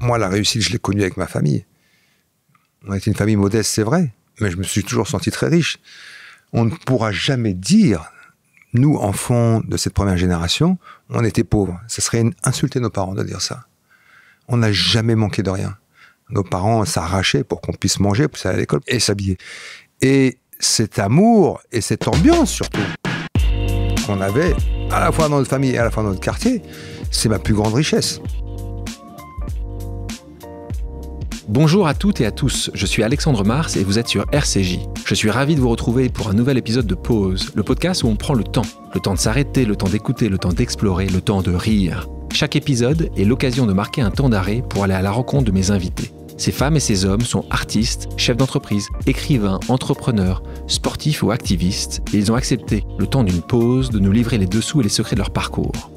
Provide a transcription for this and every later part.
Moi, la réussite, je l'ai connue avec ma famille. On était une famille modeste, c'est vrai, mais je me suis toujours senti très riche. On ne pourra jamais dire, nous, enfants de cette première génération, on était pauvres. Ça serait insulter nos parents de dire ça. On n'a jamais manqué de rien. Nos parents s'arrachaient pour qu'on puisse manger, pour aller à l'école et s'habiller. Et cet amour et cette ambiance, surtout, qu'on avait à la fois dans notre famille et à la fois dans notre quartier, c'est ma plus grande richesse. Bonjour à toutes et à tous, je suis Alexandre Mars et vous êtes sur RCJ. Je suis ravi de vous retrouver pour un nouvel épisode de Pause, le podcast où on prend le temps de s'arrêter, le temps d'écouter, le temps d'explorer, le temps de rire. Chaque épisode est l'occasion de marquer un temps d'arrêt pour aller à la rencontre de mes invités. Ces femmes et ces hommes sont artistes, chefs d'entreprise, écrivains, entrepreneurs, sportifs ou activistes, et ils ont accepté, le temps d'une pause, de nous livrer les dessous et les secrets de leur parcours.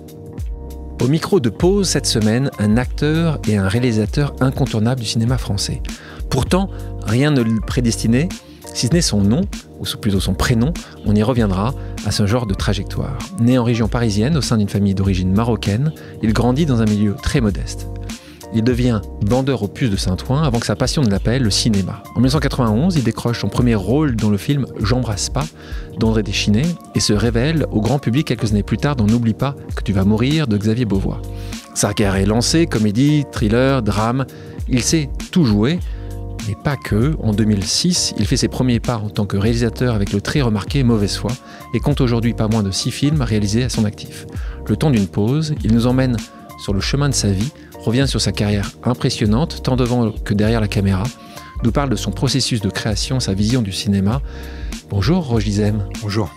Au micro de Pause cette semaine, un acteur et un réalisateur incontournables du cinéma français. Pourtant, rien ne le prédestinait, si ce n'est son nom, ou plutôt son prénom, on y reviendra, à ce genre de trajectoire. Né en région parisienne, au sein d'une famille d'origine marocaine, il grandit dans un milieu très modeste. Il devient bandeur aux puces de Saint-Ouen avant que sa passion ne l'appelle le cinéma. En 1991, il décroche son premier rôle dans le film J'embrasse pas d'André Deschinet et se révèle au grand public quelques années plus tard dans N'oublie pas que tu vas mourir de Xavier Beauvois. Sa carrière est lancée, comédie, thriller, drame. Il sait tout jouer, mais pas que. En 2006, il fait ses premiers pas en tant que réalisateur avec le très remarqué Mauvaise foi et compte aujourd'hui pas moins de 6 films réalisés à son actif. Le temps d'une pause, il nous emmène sur le chemin de sa vie, revient sur sa carrière impressionnante, tant devant que derrière la caméra, nous parle de son processus de création, sa vision du cinéma. Bonjour Roch Dizem. Bonjour.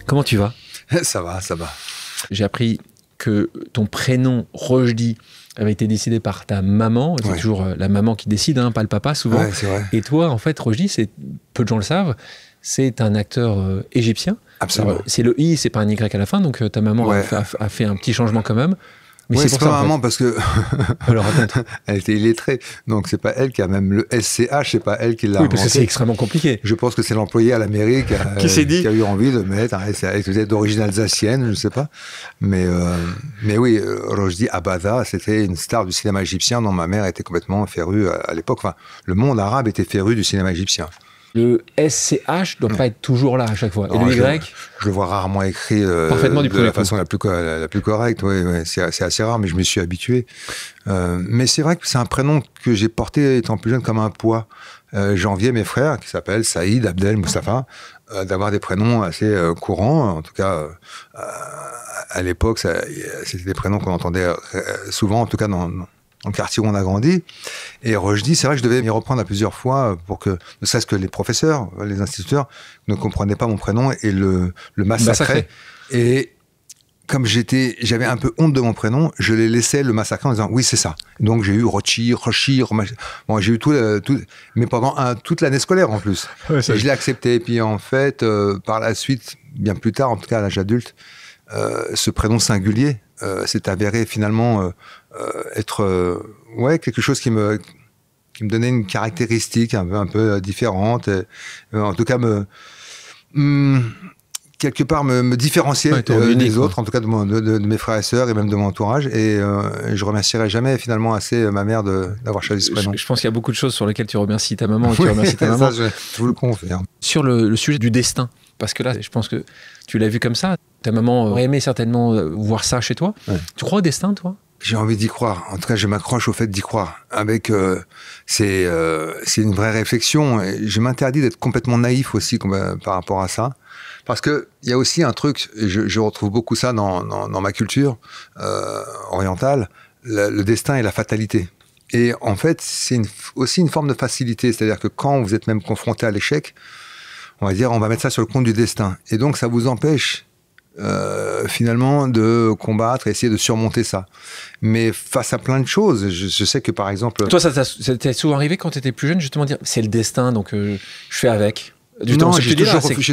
Comment tu vas ? Ça va. J'ai appris que ton prénom Rochdi avait été décidé par ta maman. C'est toujours la maman qui décide, pas le papa souvent. Ouais, c'est vrai. Et toi, en fait, Rochdi, peu de gens le savent, c'est un acteur égyptien. Absolument. Alors, c'est le I, c'est pas un Y à la fin, donc ta maman a fait un petit changement quand même. Mais c'est pas maman parce que alors, raconte. Elle était illettrée, donc c'est pas elle qui a même le SCH, c'est pas elle qui l'a inventé. Parce que c'est extrêmement compliqué. Je pense que c'est l'employé à la mairie qui a eu envie de mettre un SCH, peut-être d'origine alsacienne, je sais pas. Mais oui, Rochdi Abada, c'était une star du cinéma égyptien dont ma mère était complètement férue à l'époque. Enfin, le monde arabe était féru du cinéma égyptien. Le SCH doit pas être toujours là à chaque fois. Et le Y je le vois rarement écrit parfaitement de la façon la plus correcte. Oui, c'est assez rare, mais je m'y suis habitué. Mais c'est vrai que c'est un prénom que j'ai porté étant plus jeune comme un poids. J'enviais mes frères, qui s'appellent Saïd, Abdel, Moustapha, d'avoir des prénoms assez courants. En tout cas, à l'époque, c'était des prénoms qu'on entendait souvent, en tout cas dans le quartier où on a grandi. Et Rochdi, c'est vrai que je devais m'y reprendre à plusieurs fois pour que, ne serait-ce que les professeurs, les instituteurs, ne comprenaient pas mon prénom et le massacraient. Et comme j'avais un peu honte de mon prénom, je les laissais le massacrer en disant oui, c'est ça. Donc j'ai eu Rochi, bon, j'ai eu tout, mais pendant toute l'année scolaire en plus. Ouais, et je l'ai accepté. Et puis en fait, par la suite, bien plus tard, en tout cas à l'âge adulte, ce prénom singulier s'est avéré finalement être quelque chose qui me donnait une caractéristique un peu différente, et, en tout cas quelque part me différencier des autres, en tout cas de mes frères et sœurs et même de mon entourage, et je remercierai jamais finalement assez ma mère d'avoir choisi ce prénom. Je pense qu'il y a beaucoup de choses sur lesquelles tu remercies ta maman et tu remercies ta maman. Ça, je vous le confirme. Sur le sujet du destin, parce que là, je pense que tu l'as vu comme ça, ta maman aurait aimé certainement voir ça chez toi. Ouais. Tu crois au destin, toi ? J'ai envie d'y croire. En tout cas, je m'accroche au fait d'y croire. Avec, c'est une vraie réflexion. Et je m'interdis d'être complètement naïf aussi par rapport à ça. Parce que il y a aussi un truc, je retrouve beaucoup ça dans ma culture orientale, le destin et la fatalité. Et en fait, c'est aussi une forme de facilité. C'est-à-dire que quand vous êtes même confronté à l'échec, on va dire, on va mettre ça sur le compte du destin. Et donc, ça vous empêche finalement de combattre et essayer de surmonter ça. Mais face à plein de choses, je sais que par exemple... Toi, ça t'est souvent arrivé quand tu étais plus jeune, justement, dire c'est le destin, donc je fais avec. Non, j'ai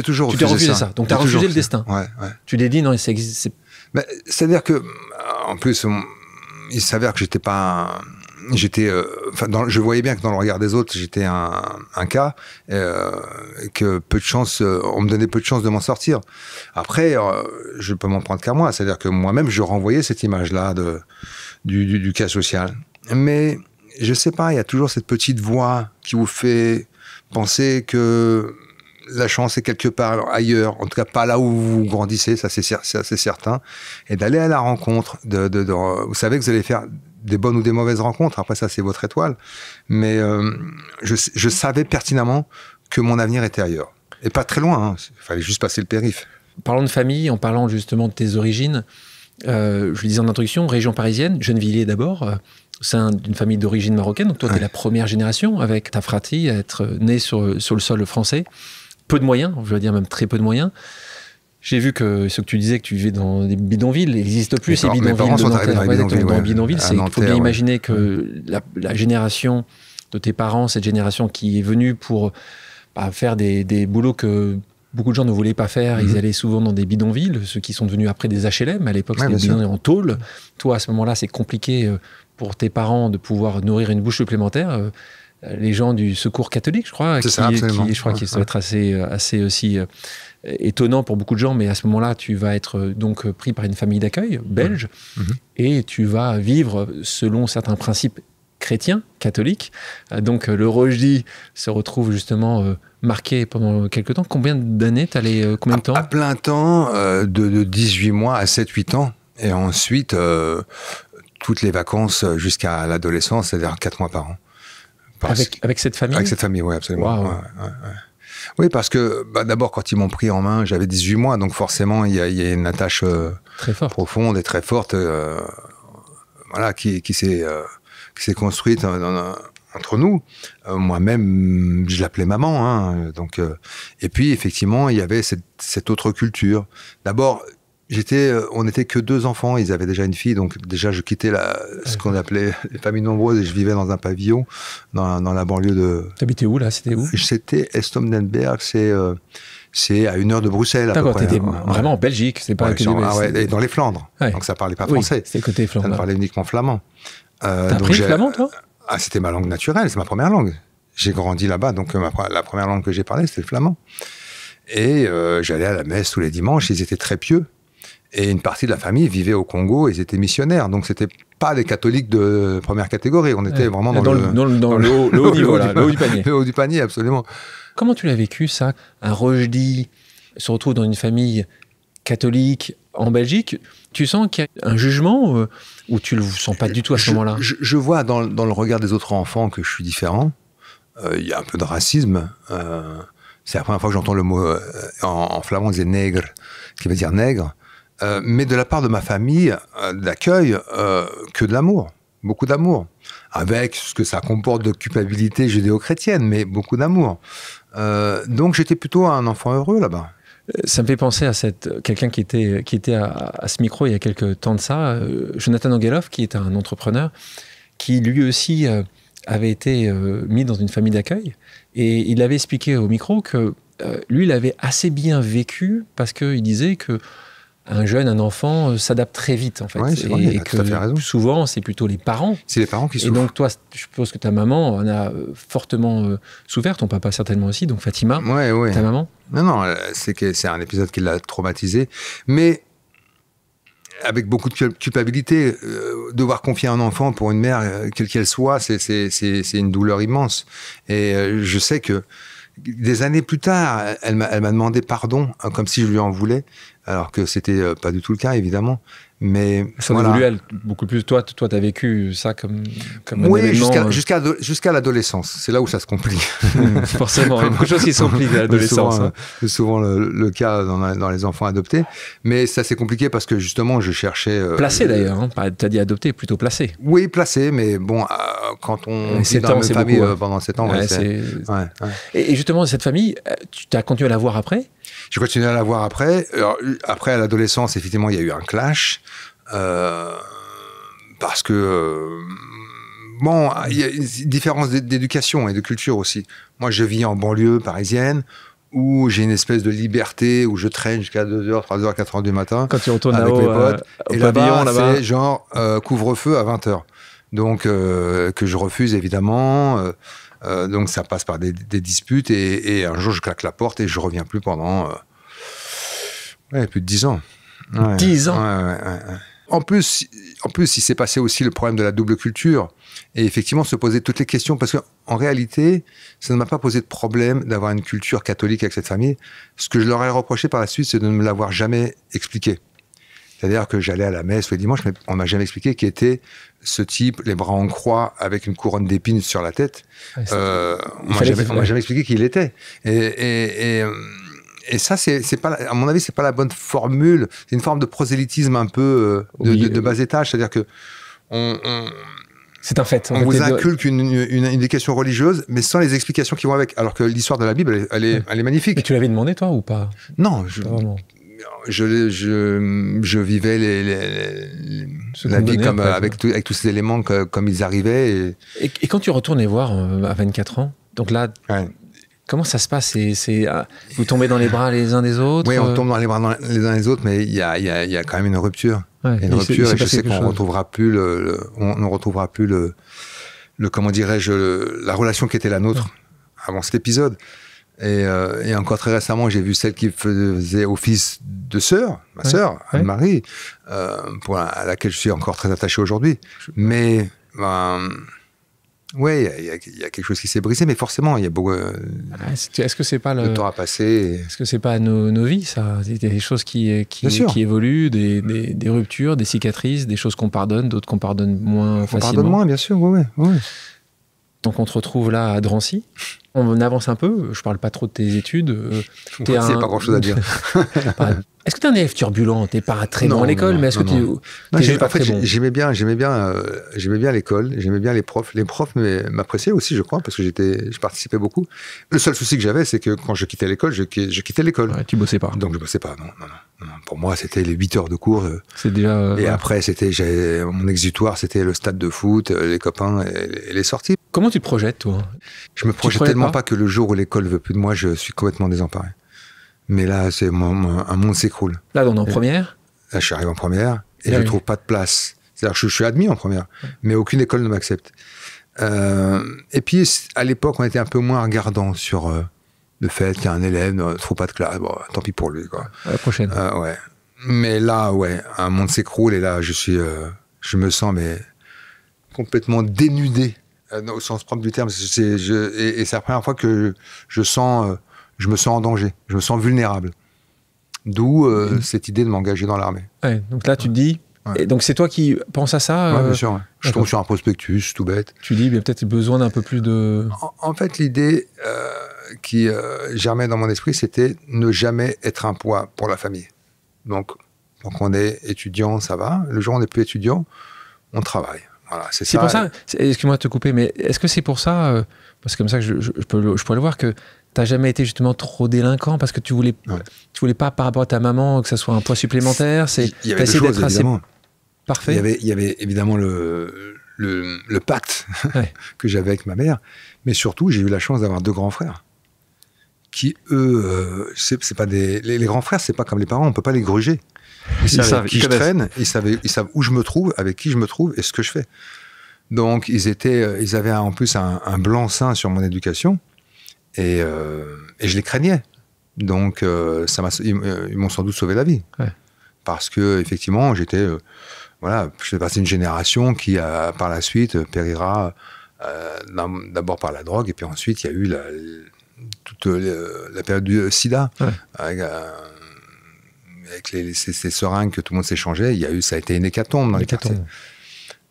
toujours refusé ça. Donc tu as refusé le destin. Ouais. Tu l'as dit, non, ça existe. C'est-à-dire que, en plus, il s'avère que j'étais pas... je voyais bien que dans le regard des autres, j'étais un cas, que peu de chance, on me donnait peu de chance de m'en sortir. Après, je peux m'en prendre qu'à moi, c'est-à-dire que moi-même, je renvoyais cette image-là du cas social. Mais je sais pas, il y a toujours cette petite voix qui vous fait penser que la chance est quelque part ailleurs, en tout cas pas là où vous grandissez, ça c'est certain, et d'aller à la rencontre, vous savez que vous allez faire des bonnes ou des mauvaises rencontres, après ça c'est votre étoile, mais je savais pertinemment que mon avenir était ailleurs, et pas très loin, hein. Il fallait juste passer le périph'. Parlant de famille, en parlant justement de tes origines, je le disais en introduction, région parisienne, Gennevilliers d'abord, c'est d'une famille d'origine marocaine, donc toi tu es la première génération avec ta fratrie à être née sur le sol français. Peu de moyens, je veux dire même très peu de moyens. J'ai vu que ce que tu disais, que tu vivais dans des bidonvilles, il n'existe plus ces bidonvilles de Nanterre. Dans bidonvilles, il faut bien imaginer que la génération de tes parents, cette génération qui est venue pour faire des boulots que beaucoup de gens ne voulaient pas faire, ils allaient souvent dans des bidonvilles, ceux qui sont devenus après des HLM, à l'époque c'était des bidonvilles en tôle. Toi, à ce moment-là, c'est compliqué pour tes parents de pouvoir nourrir une bouche supplémentaire. Les gens du Secours catholique, je crois, qui ça doit être assez aussi étonnant pour beaucoup de gens, mais à ce moment-là, tu vas être donc pris par une famille d'accueil belge et tu vas vivre selon certains principes chrétiens, catholiques. Donc le Rojdi se retrouve justement marqué pendant quelques temps. Combien d'années t'allais, combien de temps ? À plein temps, de 18 mois à 7-8 ans, et ensuite toutes les vacances jusqu'à l'adolescence, c'est-à-dire 4 mois par an. Avec cette famille ? Avec cette famille, oui, absolument. Wow. Ouais. Oui, parce que d'abord, quand ils m'ont pris en main, j'avais 18 mois, donc forcément, il y a une attache très profonde et très forte voilà, qui s'est construite entre nous. Moi-même, je l'appelais maman. Hein, donc, et puis, effectivement, il y avait cette autre culture. D'abord, on n'était que 2 enfants, ils avaient déjà une fille, donc déjà je quittais ce qu'on appelait les familles nombreuses et je vivais dans un pavillon dans la banlieue de... T'habitais où là ? C'était où ? C'était Estomdenberg, c'est à 1 heure de Bruxelles à peu près. T'étais vraiment en Belgique, c'est pas et dans les Flandres, donc ça parlait pas français. C'est côté Flandre. Ça parlait uniquement flamand. T'as appris le flamand, toi ? C'était ma langue naturelle, c'est ma première langue. J'ai grandi là-bas, donc la première langue que j'ai parlée, c'était le flamand. Et j'allais à la messe tous les dimanches, ils étaient très pieux. Et une partie de la famille vivait au Congo, ils étaient missionnaires. Donc, c'était pas des catholiques de première catégorie. On était vraiment dans le haut niveau, le haut du panier. Le haut du panier, absolument. Comment tu l'as vécu, ça ? Un Rojdi se retrouve dans une famille catholique en Belgique. Tu sens qu'il y a un jugement ou tu le sens pas du tout à ce moment-là ? Je vois dans le regard des autres enfants que je suis différent. Il y a un peu de racisme. C'est la première fois que j'entends le mot en flamand, on disait nègre, qui veut dire nègre. Mais de la part de ma famille d'accueil, que de l'amour, beaucoup d'amour, avec ce que ça comporte de culpabilité judéo-chrétienne, mais beaucoup d'amour. Donc j'étais plutôt un enfant heureux là-bas. Ça me fait penser à quelqu'un qui était à ce micro il y a quelques temps de ça, Jonathan Angelov, qui est un entrepreneur, qui lui aussi avait été mis dans une famille d'accueil, et il avait expliqué au micro que lui, il avait assez bien vécu parce qu'il disait que un enfant s'adapte très vite, en fait. Ouais, c'est vrai, il a tout à fait raison. Souvent, c'est plutôt les parents. C'est les parents qui souffrent. Et donc, toi, je suppose que ta maman en a fortement souffert, ton papa certainement aussi, donc Fatima, ta maman. Non, c'est un épisode qui l'a traumatisé, mais avec beaucoup de culpabilité. Devoir confier un enfant pour une mère, quelle qu'elle soit, c'est une douleur immense. Et je sais que des années plus tard, elle m'a demandé pardon, comme si je lui en voulais, alors que c'était pas du tout le cas, évidemment. Mais ça a voulu elle beaucoup plus. Toi, t'as vécu ça comme oui, un événement. Jusqu'à l'adolescence. C'est là où ça se complique. Forcément, il y a beaucoup de choses qui se compliquent à l'adolescence. C'est souvent le cas dans les enfants adoptés. Mais ça s'est compliqué parce que justement, je cherchais... placé d'ailleurs, hein. T'as dit adopté, plutôt placé. Oui, placé, mais bon, quand on vit dans la même famille pendant 7 ans... Et justement, cette famille, tu as continué à la voir après ? J'ai continué à la voir après. Alors, après, à l'adolescence, effectivement, il y a eu un clash. Parce que... bon, il y a une différence d'éducation et de culture aussi. Moi, je vis en banlieue parisienne, où j'ai une espèce de liberté, où je traîne jusqu'à 2h, 3h, 4h du matin. Quand tu retournes avec mes potes. Et là-bas, c'est genre couvre-feu à 20h. Donc, que je refuse, évidemment... donc ça passe par des disputes et un jour je claque la porte et je reviens plus pendant plus de 10 ans. 10 ans. En plus en plus, il s'est passé aussi le problème de la double culture. Et effectivement, se poser toutes les questions. Parce qu'en réalité, ça ne m'a pas posé de problème d'avoir une culture catholique avec cette famille. Ce que je leur ai reproché par la suite, c'est de ne me l'avoir jamais expliqué. C'est-à-dire que j'allais à la messe le dimanche, mais on ne m'a jamais expliqué qui était ce type, les bras en croix, avec une couronne d'épines sur la tête. Ouais, on ne m'a jamais expliqué qui il était. Et ça, c'est pas, à mon avis, c'est pas la bonne formule. C'est une forme de prosélytisme un peu de bas étage. C'est-à-dire que c'est un fait. On vous inculque une éducation religieuse, mais sans les explications qui vont avec. Alors que l'histoire de la Bible, elle est magnifique. Mais tu l'avais demandé, toi, ou pas? Non, je vivais la vie comme, avec tous ces éléments comme ils arrivaient. Et quand tu retournes les voir à 24 ans, donc là... Ouais. Comment ça se passe? Vous tombez dans les bras les uns des autres? Oui, on tombe dans les bras les uns des autres, mais il y a quand même une rupture. Ouais, une rupture, et je sais qu'on ne retrouvera plus on ne retrouvera plus comment dirais-je, la relation qui était la nôtre avant cet épisode. Et encore très récemment, j'ai vu celle qui faisait office de sœur, ma sœur, Anne-Marie, à laquelle je suis encore très attaché aujourd'hui. Mais... oui, il y a quelque chose qui s'est brisé, mais forcément, il y a beaucoup. Est-ce que c'est pas le temps a passé? Est-ce que c'est pas nos vies, ça? Il y a des choses qui évoluent, des ruptures, des cicatrices, des choses qu'on pardonne, d'autres qu'on pardonne moins facilement. On pardonne moins, bien sûr, oui. Donc on te retrouve là à Drancy. On avance un peu. Je parle pas trop de tes études. C'est pas grand-chose à dire. Est-ce que tu es un élève turbulent? Tu n'es pas très bon à l'école, mais est-ce que tu pas très bon? J'aimais bien l'école, j'aimais bien les profs. Les profs m'appréciaient aussi, je crois, parce que je participais beaucoup. Le seul souci que j'avais, c'est que quand je quittais l'école, je quittais l'école. Ouais, tu bossais pas. Donc je bossais pas, non. Pour moi, c'était les 8 heures de cours. C'est déjà... Et après, mon exutoire, c'était le stade de foot, les copains et les sorties. Comment tu te projettes, toi? Je me projette tellement pas que le jour où l'école veut plus de moi, je suis complètement désemparé. Mais là, un monde s'écroule. Là, on est en première? Là, je suis arrivé en première et je ne trouve pas de place. C'est-à-dire que je suis admis en première, mais aucune école ne m'accepte. Et puis, à l'époque, on était un peu moins regardant sur le fait qu'il y a un élève ne trouve pas de classe. Bon, tant pis pour lui, quoi. À la prochaine. Ouais. Mais là, un monde s'écroule et là, je me sens complètement dénudé, au sens propre du terme. Et c'est la première fois que je me sens en danger, je me sens vulnérable. D'où cette idée de m'engager dans l'armée. Ouais, donc là, tu te dis... Ouais. Et donc c'est toi qui penses à ça? Oui, bien sûr. Ouais. Je tombe sur un prospectus, tout bête. Tu dis, il y a peut-être besoin d'un peu plus de... En fait, l'idée qui germait dans mon esprit, c'était ne jamais être un poids pour la famille. Donc on est étudiant, ça va. Le jour où on n'est plus étudiant, on travaille. Voilà, c'est pour ça, excuse-moi de te couper, mais est-ce que c'est pour ça, parce que comme ça je pourrais le voir, que tu n'as jamais été justement trop délinquant parce que tu voulais pas, par rapport à ta maman, que ça soit un poids supplémentaire? Il y avait des choses, évidemment. Parfait. Il y avait évidemment le pacte que j'avais avec ma mère, mais surtout, j'ai eu la chance d'avoir 2 grands frères qui, eux, c'est pas les grands frères, c'est pas comme les parents, on peut pas les gruger. Ils savent avec qui je traîne, ils savent où je me trouve, avec qui je me trouve et ce que je fais. Donc, ils avaient en plus un blanc-seing sur mon éducation et je les craignais. Donc, ils m'ont sans doute sauvé la vie. Ouais. Parce que, effectivement, je fais partie d'une génération qui, par la suite, périra d'abord par la drogue, et puis ensuite, il y a eu toute la période du sida, avec ces seringues que tout le monde s'échangeait. Ça a été une hécatombe dans les quartiers.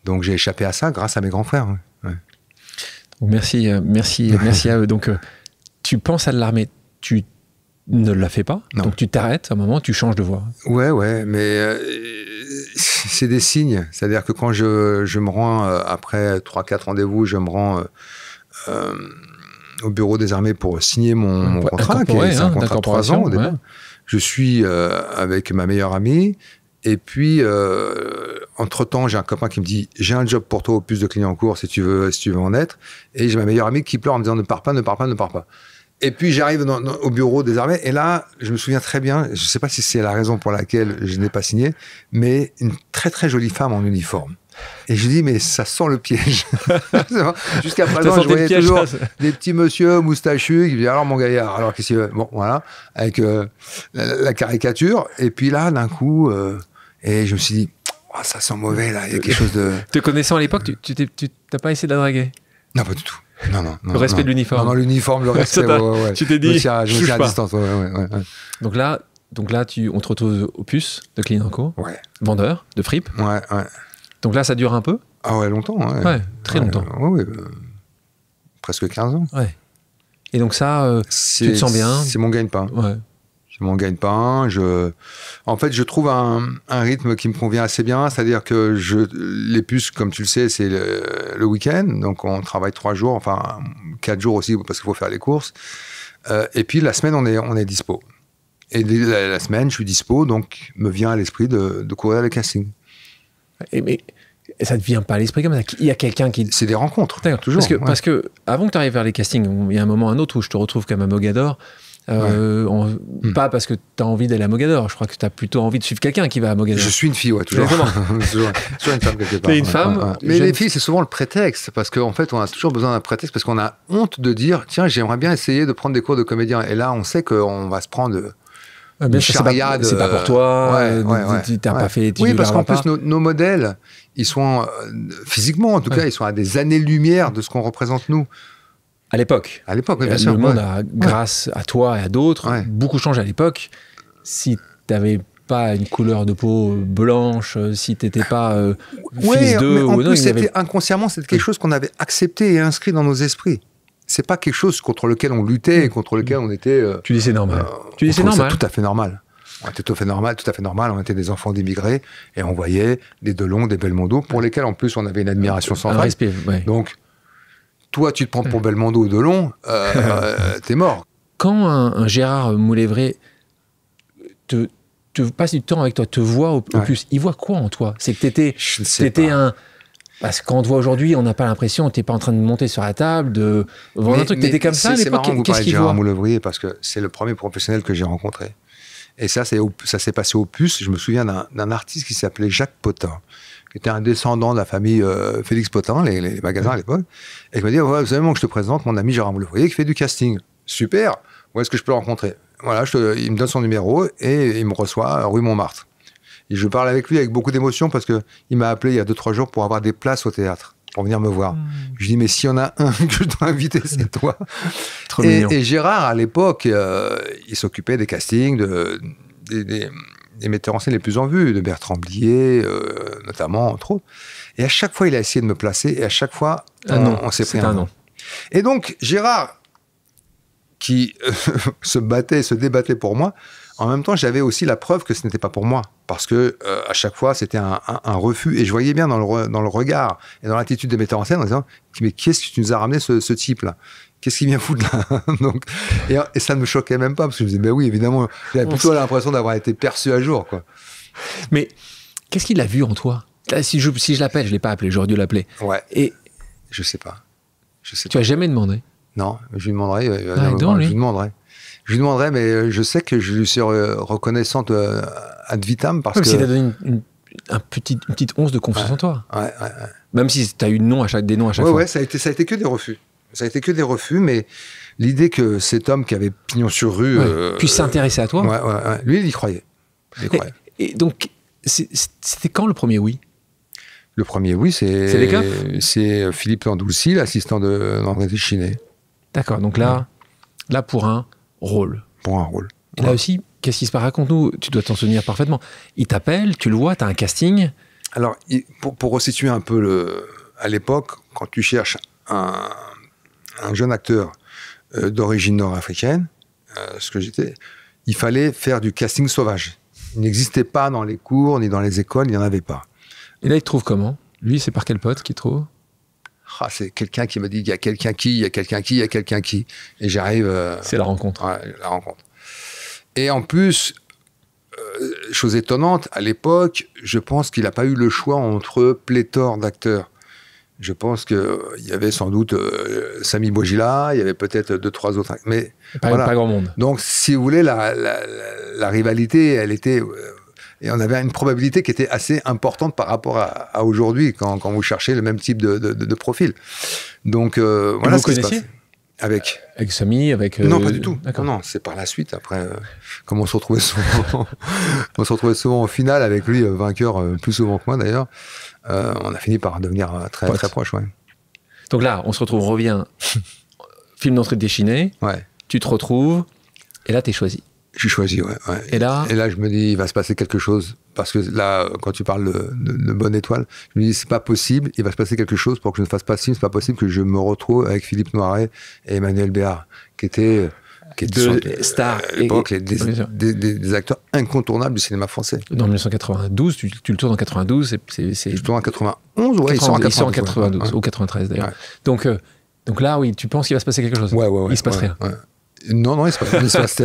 Donc, j'ai échappé à ça grâce à mes grands frères. Ouais. Donc, merci à eux. Donc, tu penses à de l'armée, tu ne la fais pas, non. Donc tu t'arrêtes à un moment, tu changes de voie. Ouais, mais c'est des signes. C'est-à-dire que quand je me rends, après 3-4 rendez-vous, je me rends au bureau des armées pour signer mon contrat, qui est un contrat de 3 ans au départ. Ouais. Je suis avec ma meilleure amie, et puis entre-temps, j'ai un copain qui me dit « J'ai un job pour toi au puce de Clignancourt, si tu veux en être », et j'ai ma meilleure amie qui pleure en me disant « Ne pars pas, ne pars pas, ne pars pas ». Et puis j'arrive au bureau des armées, et là, je me souviens très bien, je ne sais pas si c'est la raison pour laquelle je n'ai pas signé, mais une très très jolie femme en uniforme. Et je dis, mais ça sent le piège. Jusqu'à présent, je voyais toujours des petits monsieur moustachus qui disaient, alors mon gaillard, alors qu'est-ce qu'il veut? Bon, voilà, avec la caricature. Et puis là, d'un coup, et je me suis dit, oh, oh, ça sent mauvais, là, il y a quelque chose de... Te connaissant à l'époque, tu t'as pas essayé de la draguer? Non, pas du tout. Non. Le respect de l'uniforme. Non, l'uniforme, le respect, ouais. Tu t'es dit, je me tiens à distance, ouais. Donc là, on te retrouve au puce de Clean & Co. Ouais. Vendeur de fripes. Ouais. Donc là, ça dure un peu? Ah ouais, longtemps, ouais. Ouais, très longtemps. Ouais, presque 15 ans. Ouais. Et donc ça, tu te sens bien? C'est mon gagne-pain. Ouais. C'est mon gagne-pain. En fait, je trouve un rythme qui me convient assez bien. C'est-à-dire que les puces, comme tu le sais, c'est le week-end. Donc, on travaille 3 jours, enfin 4 jours aussi, parce qu'il faut faire les courses. Et puis, la semaine, on est dispo. Et la semaine, je suis dispo, donc me vient à l'esprit de courir les castings. Mais ça ne te vient pas à l'esprit comme ça? Il y a quelqu'un qui... C'est des rencontres, toujours. Parce que avant que tu arrives vers les castings, il y a un moment ou un autre où je te retrouve comme à Mogador. Pas parce que tu as envie d'aller à Mogador. Je crois que tu as plutôt envie de suivre quelqu'un qui va à Mogador. Je suis une fille, toujours. toujours une femme quelque part. Mais une femme. Mais les filles, c'est souvent le prétexte. Parce qu'en fait, on a toujours besoin d'un prétexte. Parce qu'on a honte de dire, tiens, j'aimerais bien essayer de prendre des cours de comédien. Et là, on sait qu'on va se prendre... Bien sûr, c'est pas pour toi. T'as pas fait. Oui, parce qu'en plus, nos modèles, ils sont physiquement, en tout cas, ils sont à des années-lumière de ce qu'on représente nous. À l'époque. À l'époque, oui, bien sûr. Le monde a, grâce à toi et à d'autres, beaucoup changé à l'époque. Si t'avais pas une couleur de peau blanche, si t'étais pas fils d'eux ou non, inconsciemment, c'était quelque chose qu'on avait accepté et inscrit dans nos esprits. C'est pas quelque chose contre lequel on luttait et contre lequel on était... tu dis c'est normal. Tu dis c'est normal. Tout à fait normal. On était tout à fait normal. On était des enfants d'immigrés et on voyait des Delon, des Belmondo, pour lesquels en plus on avait une admiration sans fin. Respect, Donc, toi, tu te prends pour Belmondo ou Delon, t'es mort. Quand un Gérard Moulévray te passe du temps avec toi, te voit au plus, il voit quoi en toi? C'est que t'étais un... Parce que quand on te voit aujourd'hui, on n'a pas l'impression, t'es pas en train de monter sur la table, de vendre un truc, t'étais comme ça à l'époque. C'est marrant que vous parlez de Gérard Moulévray parce que c'est le premier professionnel que j'ai rencontré. Et ça s'est passé au Puce. Je me souviens d'un artiste qui s'appelait Jacques Potin, qui était un descendant de la famille Félix Potin, les magasins à l'époque, et qui m'a dit, vous savez, que je te présente mon ami Gérard Moulévray qui fait du casting. Super, où est-ce que je peux le rencontrer? Voilà, il me donne son numéro et il me reçoit rue Montmartre. Et je parle avec lui avec beaucoup d'émotion parce qu'il m'a appelé il y a 2-3 jours pour avoir des places au théâtre, pour venir me voir. Je dis, mais s'il y en a un que je dois inviter, c'est toi. Et Gérard, à l'époque, il s'occupait des castings des metteurs en scène les plus en vue, de Bertrand Blier, notamment, entre autres. Et à chaque fois, il a essayé de me placer, et à chaque fois, on s'est pris un non. Et donc, Gérard, qui se débattait pour moi, en même temps, j'avais aussi la preuve que ce n'était pas pour moi. Parce que à chaque fois, c'était un refus. Et je voyais bien dans le regard et dans l'attitude des metteurs en scène en disant, mais qu'est-ce que tu nous as ramené ce type-là? Qu'est-ce qu'il vient foutre là? Donc, et ça ne me choquait même pas, parce que je me disais, ben oui, évidemment, j'avais plutôt l'impression d'avoir été perçu à jour, quoi. Mais qu'est-ce qu'il a vu en toi? Là, si je l'appelle, je ne l'ai pas appelé, j'aurais dû l'appeler. Ouais. Et je sais pas. Tu n'as jamais demandé? Non, je lui demanderai. Je lui demanderai, mais je sais que je lui suis reconnaissante ad vitam parce que... Si tu as donné une petite once de confiance en toi. Ouais. Même si tu as eu des noms à chaque fois. Ouais, ça a été que des refus. Ça a été que des refus, mais l'idée que cet homme qui avait pignon sur rue... puisse s'intéresser à toi. Ouais. Lui, il y croyait. Et donc, c'était quand le premier oui? Le premier oui, c'est Philippe Landoucy, l'assistant d'André Téchiné. D'accord, donc là pour un rôle. Pour un rôle. Et là aussi, qu'est-ce qui se passe? Raconte-nous, tu dois t'en souvenir parfaitement. Il t'appelle, tu le vois, tu as un casting. Alors, pour resituer un peu à l'époque, quand tu cherches un jeune acteur d'origine nord-africaine, ce que j'étais, il fallait faire du casting sauvage. Il n'existait pas dans les cours, ni dans les écoles, il n'y en avait pas. Et là, il te trouve comment? Lui, c'est par quel pote qu'il trouve? C'est quelqu'un qui me dit, il y a quelqu'un qui. Et j'arrive... c'est la rencontre. Ouais, la rencontre. Et en plus, chose étonnante, à l'époque, je pense qu'il n'a pas eu le choix entre pléthore d'acteurs. Je pense qu'il y avait sans doute Sami Bouajila, il y avait peut-être 2-3 autres, mais pas grand monde. Donc, si vous voulez, la rivalité, elle était... et on avait une probabilité qui était assez importante par rapport à aujourd'hui, quand vous cherchez le même type de profil. Donc, voilà ce qui se passe. Avec Samy, avec... Non, pas du tout. D'accord. Non, c'est par la suite. Après, comme on se retrouvait souvent en finale avec lui, vainqueur plus souvent que moi d'ailleurs, on a fini par devenir très proche. Ouais. Donc là, on revient, film d'entrée de Téchiné, tu te retrouves, et là, t'es choisi. Je suis choisi, ouais. Et là, je me dis, il va se passer quelque chose. Parce que là, quand tu parles de Bonne Étoile, je me dis, c'est pas possible, il va se passer quelque chose pour que je ne fasse pas ce film. C'est pas possible que je me retrouve avec Philippe Noiret et Emmanuel Béard, qui étaient deux stars à l'époque, des acteurs incontournables du cinéma français. Dans 1992, tu le tournes en 92, Je tourne en 91, ouais, ils sont en 92, ou 93 d'ailleurs. Ouais. Donc là, oui, tu penses qu'il va se passer quelque chose. Ouais, il se passe rien. Ouais. Non, il se passe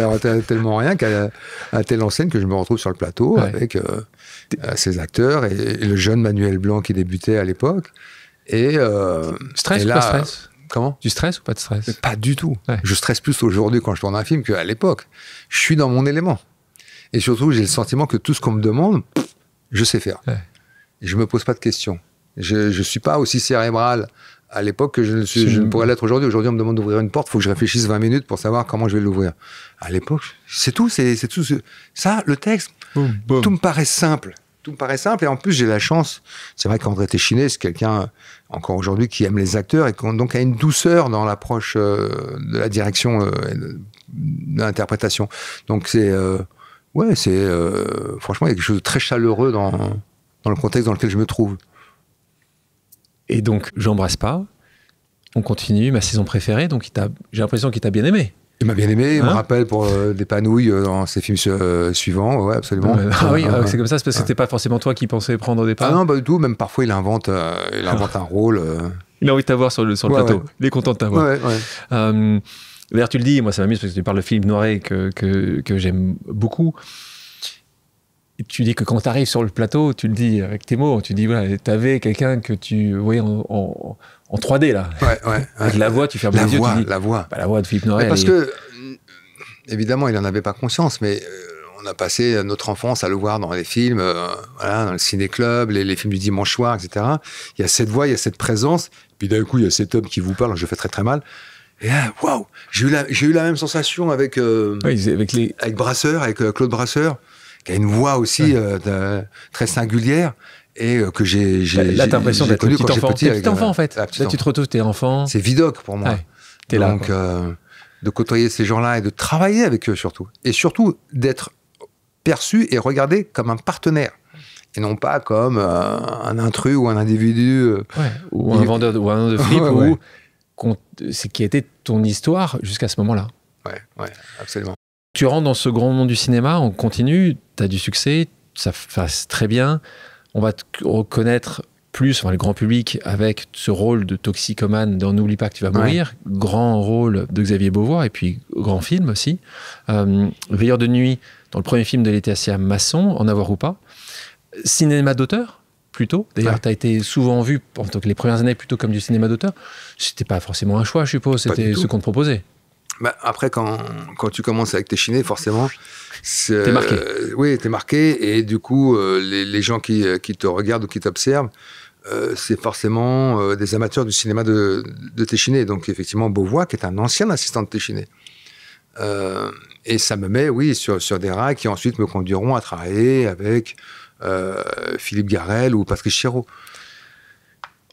tellement rien qu'à telle enseigne que je me retrouve sur le plateau avec ces acteurs et le jeune Manuel Blanc qui débutait à l'époque. Stress ou pas de stress? Comment? Du stress ou pas de stress? Mais pas du tout. Ouais. Je stresse plus aujourd'hui quand je tourne un film qu'à l'époque. Je suis dans mon élément. Et surtout, j'ai le sentiment que tout ce qu'on me demande, je sais faire. Ouais. Et je me pose pas de questions. Je suis pas aussi cérébral à l'époque que je ne pourrais l'être aujourd'hui. Aujourd'hui, on me demande d'ouvrir une porte, il faut que je réfléchisse 20 minutes pour savoir comment je vais l'ouvrir. À l'époque, c'est tout. C'est tout. Ça, le texte, boum. Tout me paraît simple. Tout me paraît simple. Et en plus, j'ai la chance. C'est vrai qu'André Téchiné, c'est quelqu'un, encore aujourd'hui, qui aime les acteurs et qui donc a une douceur dans l'approche de la direction et de l'interprétation. Donc, franchement, il y a quelque chose de très chaleureux dans le contexte dans lequel je me trouve. Et donc, j'embrasse pas. On continue, ma saison préférée. Donc, j'ai l'impression qu'il t'a bien aimé. Il m'a bien aimé. Il me rappelle pour des panouilles dans ses films suivants. Ouais, absolument. C'est comme ça. C'est parce que c'était pas forcément toi qui pensais prendre au départ. Ah non, pas du tout. Même parfois, il invente un rôle. Il a envie de t'avoir sur le plateau. Ouais. Il est content de t'avoir. D'ailleurs, tu le dis. Moi, ça m'amuse parce que tu parles de Philippe Noiret que j'aime beaucoup. Et tu dis que quand tu arrives sur le plateau, tu le dis avec tes mots, tu dis, voilà, t'avais quelqu'un que tu voyais en 3D, là. Avec la voix, tu fermes les yeux, tu dis... La voix. La voix de Philippe Noiret. Parce que, évidemment, il n'en avait pas conscience, mais on a passé notre enfance à le voir dans les films, dans le ciné-club, les films du dimanche soir, etc. Il y a cette voix, il y a cette présence, puis d'un coup, il y a cet homme qui vous parle, je fais très très mal. Et là, waouh, j'ai eu la même sensation avec Brasseur, avec Claude Brasseur, qui a une voix aussi très singulière et que j'ai là, t'as l'impression d'être le petit enfant, en fait. Là, tu te retrouves, t'es enfant. C'est Vidocq pour moi. T'es là. Donc, de côtoyer ces gens-là et de travailler avec eux surtout. Et surtout, d'être perçu et regardé comme un partenaire. Et non pas comme un intrus ou un individu. Ou un vendeur de flip, c'est qui a été ton histoire jusqu'à ce moment-là. Ouais, absolument. Tu rentres dans ce grand monde du cinéma, on continue, tu as du succès, ça passe très bien. On va te reconnaître plus, le grand public, avec ce rôle de toxicomane dans N'oublie pas que tu vas mourir. Grand rôle de Xavier Beauvoir, et puis grand film aussi. Veilleur de nuit, dans le premier film de Laetitia Masson, En avoir ou pas. Cinéma d'auteur, plutôt. D'ailleurs, tu as été souvent vu, en tant que les premières années, plutôt comme du cinéma d'auteur. C'était pas forcément un choix, je suppose, c'était ce qu'on te proposait. Après, quand tu commences avec Téchiné, forcément... T'es marqué. Oui, t'es marqué. Et du coup, les gens qui te regardent ou qui t'observent, c'est forcément des amateurs du cinéma de Téchiné. Donc, effectivement, Beauvoir, qui est un ancien assistant de Téchiné. Et ça me met, sur des rails qui ensuite me conduiront à travailler avec Philippe Garrel ou Patrice Chéreau.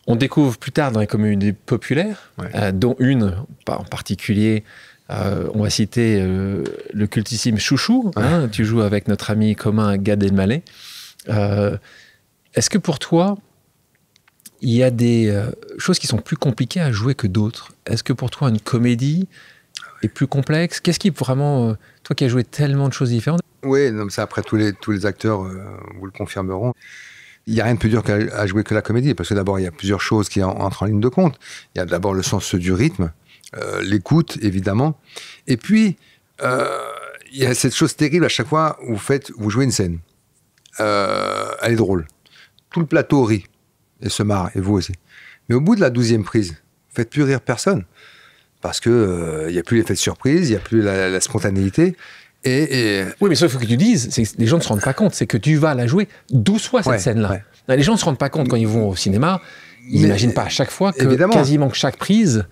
On découvre plus tard dans les communautés populaires, dont une en particulier... on va citer le cultissime Chouchou. Tu joues avec notre ami commun Gad Elmaleh. Est-ce que pour toi, il y a des choses qui sont plus compliquées à jouer que d'autres? Est-ce que pour toi, une comédie est plus complexe? Qu'est-ce qui vraiment... toi qui as joué tellement de choses différentes. Oui, ça, après, tous les acteurs vous le confirmeront. Il n'y a rien de plus dur à jouer que la comédie, parce que d'abord, il y a plusieurs choses qui entrent en ligne de compte. Il y a d'abord le sens du rythme, l'écoute, évidemment. Et puis, il y a cette chose terrible à chaque fois où vous jouez une scène. Elle est drôle. Tout le plateau rit et se marre, et vous aussi. Mais au bout de la 12e prise, vous ne faites plus rire personne. Parce qu'il n'y a plus l'effet de surprise, il n'y a plus la spontanéité. Oui, mais ça, il faut que tu dises, c'est que les gens ne se rendent pas compte, c'est que tu vas la jouer 12 fois cette scène-là. Ouais. Les gens ne se rendent pas compte quand ils vont au cinéma, ils n'imaginent pas à chaque fois que quasiment chaque prise,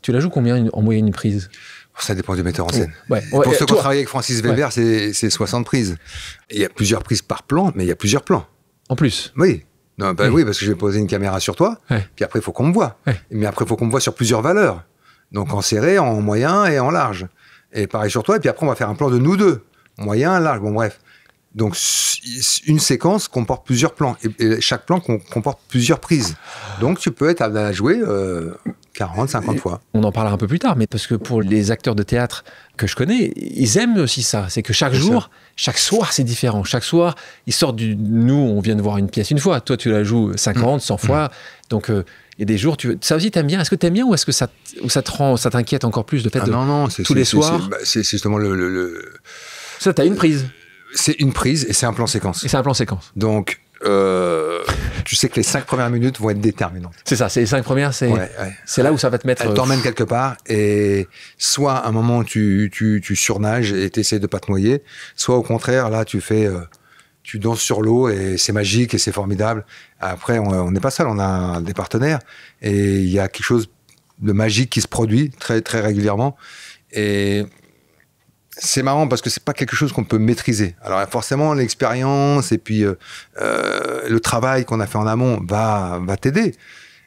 Tu la joues combien en moyenne une prise? Ça dépend du metteur en scène. Ouais. Pour ceux qui ont travaillé avec Francis Weber, c'est 60 prises. Il y a plusieurs prises par plan, mais il y a plusieurs plans. En plus? Oui. Non, oui, parce que je vais poser une caméra sur toi, puis après, il faut qu'on me voie. Mais après, il faut qu'on me voie sur plusieurs valeurs. Donc, en serré, en moyen et en large. Et pareil sur toi, et puis après, on va faire un plan de nous deux. Moyen, large, bon, bref. Donc, une séquence comporte plusieurs plans. Et chaque plan comporte plusieurs prises. Donc, tu peux être à la jouer 40, 50 fois. On en parlera un peu plus tard, mais parce que pour les acteurs de théâtre que je connais, ils aiment aussi ça. C'est que chaque jour, chaque soir, c'est différent. Chaque soir, ils sortent du... Nous, on vient de voir une pièce une fois. Toi, tu la joues 50, 100 fois. Donc, il y a des jours... Ça aussi, t'aimes bien. Est-ce que t'aimes bien ou est-ce que ça t'inquiète encore plus, le fait de... Non, tous les soirs c'est justement Ça, t'as une prise. C'est une prise et c'est un plan séquence. Et c'est un plan séquence. Donc, tu sais que les 5 premières minutes vont être déterminantes. C'est ça, c'est les 5 premières, c'est là où ça va te mettre... Elle t'emmène quelque part et soit à un moment tu surnages et t'essayes de pas te noyer, soit au contraire, là tu fais... tu danses sur l'eau et c'est magique et c'est formidable. Après, on n'est pas seul, on a des partenaires et il y a quelque chose de magique qui se produit très, très régulièrement. Et... c'est marrant parce que c'est pas quelque chose qu'on peut maîtriser. Alors forcément, l'expérience et puis le travail qu'on a fait en amont va t'aider.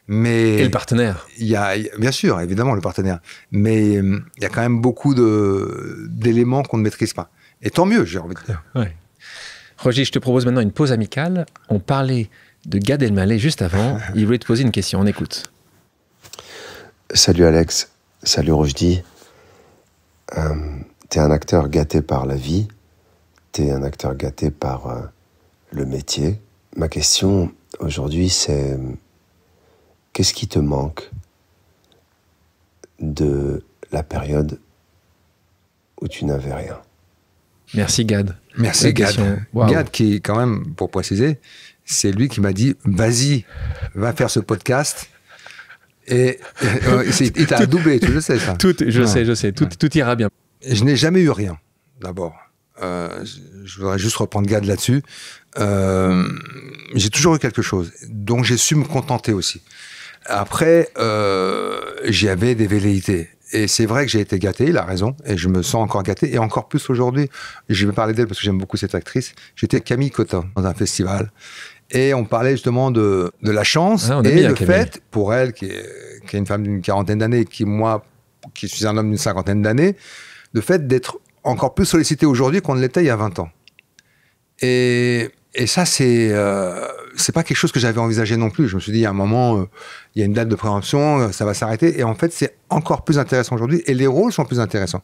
Mais et le partenaire. Il y a bien sûr, évidemment, le partenaire. Mais il y a quand même beaucoup d'éléments qu'on ne maîtrise pas. Et tant mieux, j'ai envie de dire. Ouais. Roger, je te propose maintenant une pause amicale. On parlait de Gad Elmaleh juste avant. Il voulait te poser une question. On écoute. Salut Alex. Salut Rochdy. T'es un acteur gâté par la vie, t'es un acteur gâté par le métier. Ma question aujourd'hui, c'est qu'est-ce qui te manque de la période où tu n'avais rien? Merci Gad. Merci Gad. Wow. Gad qui, quand même, pour préciser, c'est lui qui m'a dit « Vas-y, va faire ce podcast ». Et il t'a doublé, tu le sais ça. Je sais, tout ira bien. Je n'ai jamais eu rien, d'abord. Je voudrais juste reprendre Gad là-dessus. J'ai toujours eu quelque chose, donc j'ai su me contenter aussi. Après, j'avais des velléités. Et c'est vrai que j'ai été gâté, il a raison, et je me sens encore gâté, et encore plus aujourd'hui. Je vais parler d'elle parce que j'aime beaucoup cette actrice. J'étais Camille Cotin dans un festival, et on parlait justement de la chance, et le fait, pour elle, qui est une femme d'une 40aine d'années, moi, qui suis un homme d'une 50aine d'années, le fait d'être encore plus sollicité aujourd'hui qu'on ne l'était il y a 20 ans. Et ça, c'est pas quelque chose que j'avais envisagé non plus. Je me suis dit, il y a un moment, il y a une date de préemption, ça va s'arrêter. Et en fait, c'est encore plus intéressant aujourd'hui. Et les rôles sont plus intéressants.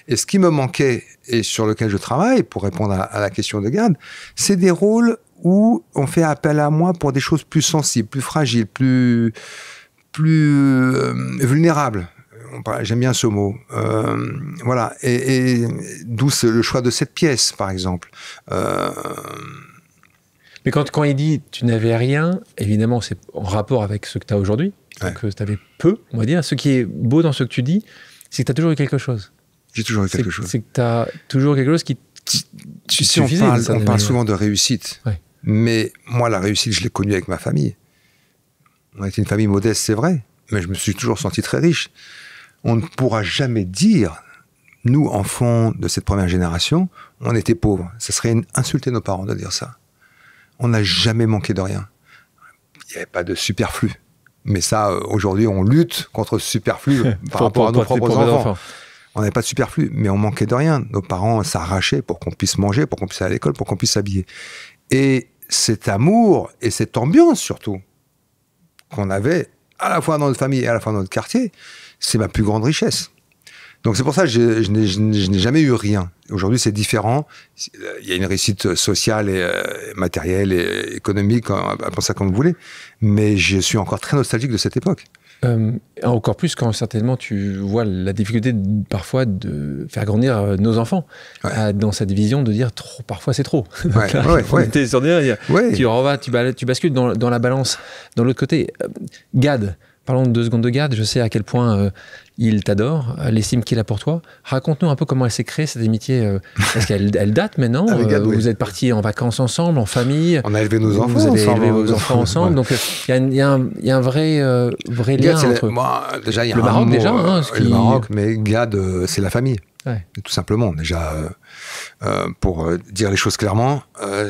Et ce qui me manquait, et sur lequel je travaille, pour répondre à la question de Gad, c'est des rôles où on fait appel à moi pour des choses plus sensibles, plus fragiles, plus vulnérables. J'aime bien ce mot. Voilà. Et d'où le choix de cette pièce, par exemple. Mais quand il dit tu n'avais rien, évidemment, c'est en rapport avec ce que tu as aujourd'hui. Donc, tu avais peu, on va dire. Ce qui est beau dans ce que tu dis, c'est que tu as toujours eu quelque chose. J'ai toujours eu quelque chose. C'est que tu as toujours quelque chose qui tu sais, on parle souvent de réussite. Ouais. Mais moi, la réussite, je l'ai connue avec ma famille. On était une famille modeste, c'est vrai. Mais je me suis toujours senti très riche. On ne pourra jamais dire, nous, enfants de cette première génération, on était pauvres. Ça serait insulter nos parents de dire ça. On n'a jamais manqué de rien. Il n'y avait pas de superflu. Mais ça, aujourd'hui, on lutte contre ce superflu par rapport à nos propres enfants. On n'avait pas de superflu, mais on manquait de rien. Nos parents s'arrachaient pour qu'on puisse manger, pour qu'on puisse aller à l'école, pour qu'on puisse s'habiller. Et cet amour et cette ambiance, surtout, qu'on avait à la fois dans notre famille et à la fois dans notre quartier, c'est ma plus grande richesse. Donc c'est pour ça que je n'ai jamais eu rien. Aujourd'hui, c'est différent. Il y a une réussite sociale et matérielle et économique, appelez ça comme vous voulez. Mais je suis encore très nostalgique de cette époque. Encore plus quand certainement tu vois la difficulté parfois de faire grandir nos enfants dans cette vision de dire trop, parfois c'est trop. Tu bascules dans la balance dans l'autre côté. Gad, Parlons de 2 secondes de Gad. Je sais à quel point il t'adore, l'estime qu'il a pour toi. Raconte-nous un peu comment elle s'est créée, cette amitié. Est-ce qu'elle date maintenant? Gad, oui. Vous êtes partis en vacances ensemble, en famille? On a élevé nos enfants Vous avez ensemble. élevé vos enfants ensemble. Donc, il y a un vrai lien Gad, entre... moi, déjà, il y a le un Maroc, mot, déjà. Hein, le Maroc, mais Gad, c'est la famille. Ouais. Tout simplement. Déjà, pour dire les choses clairement,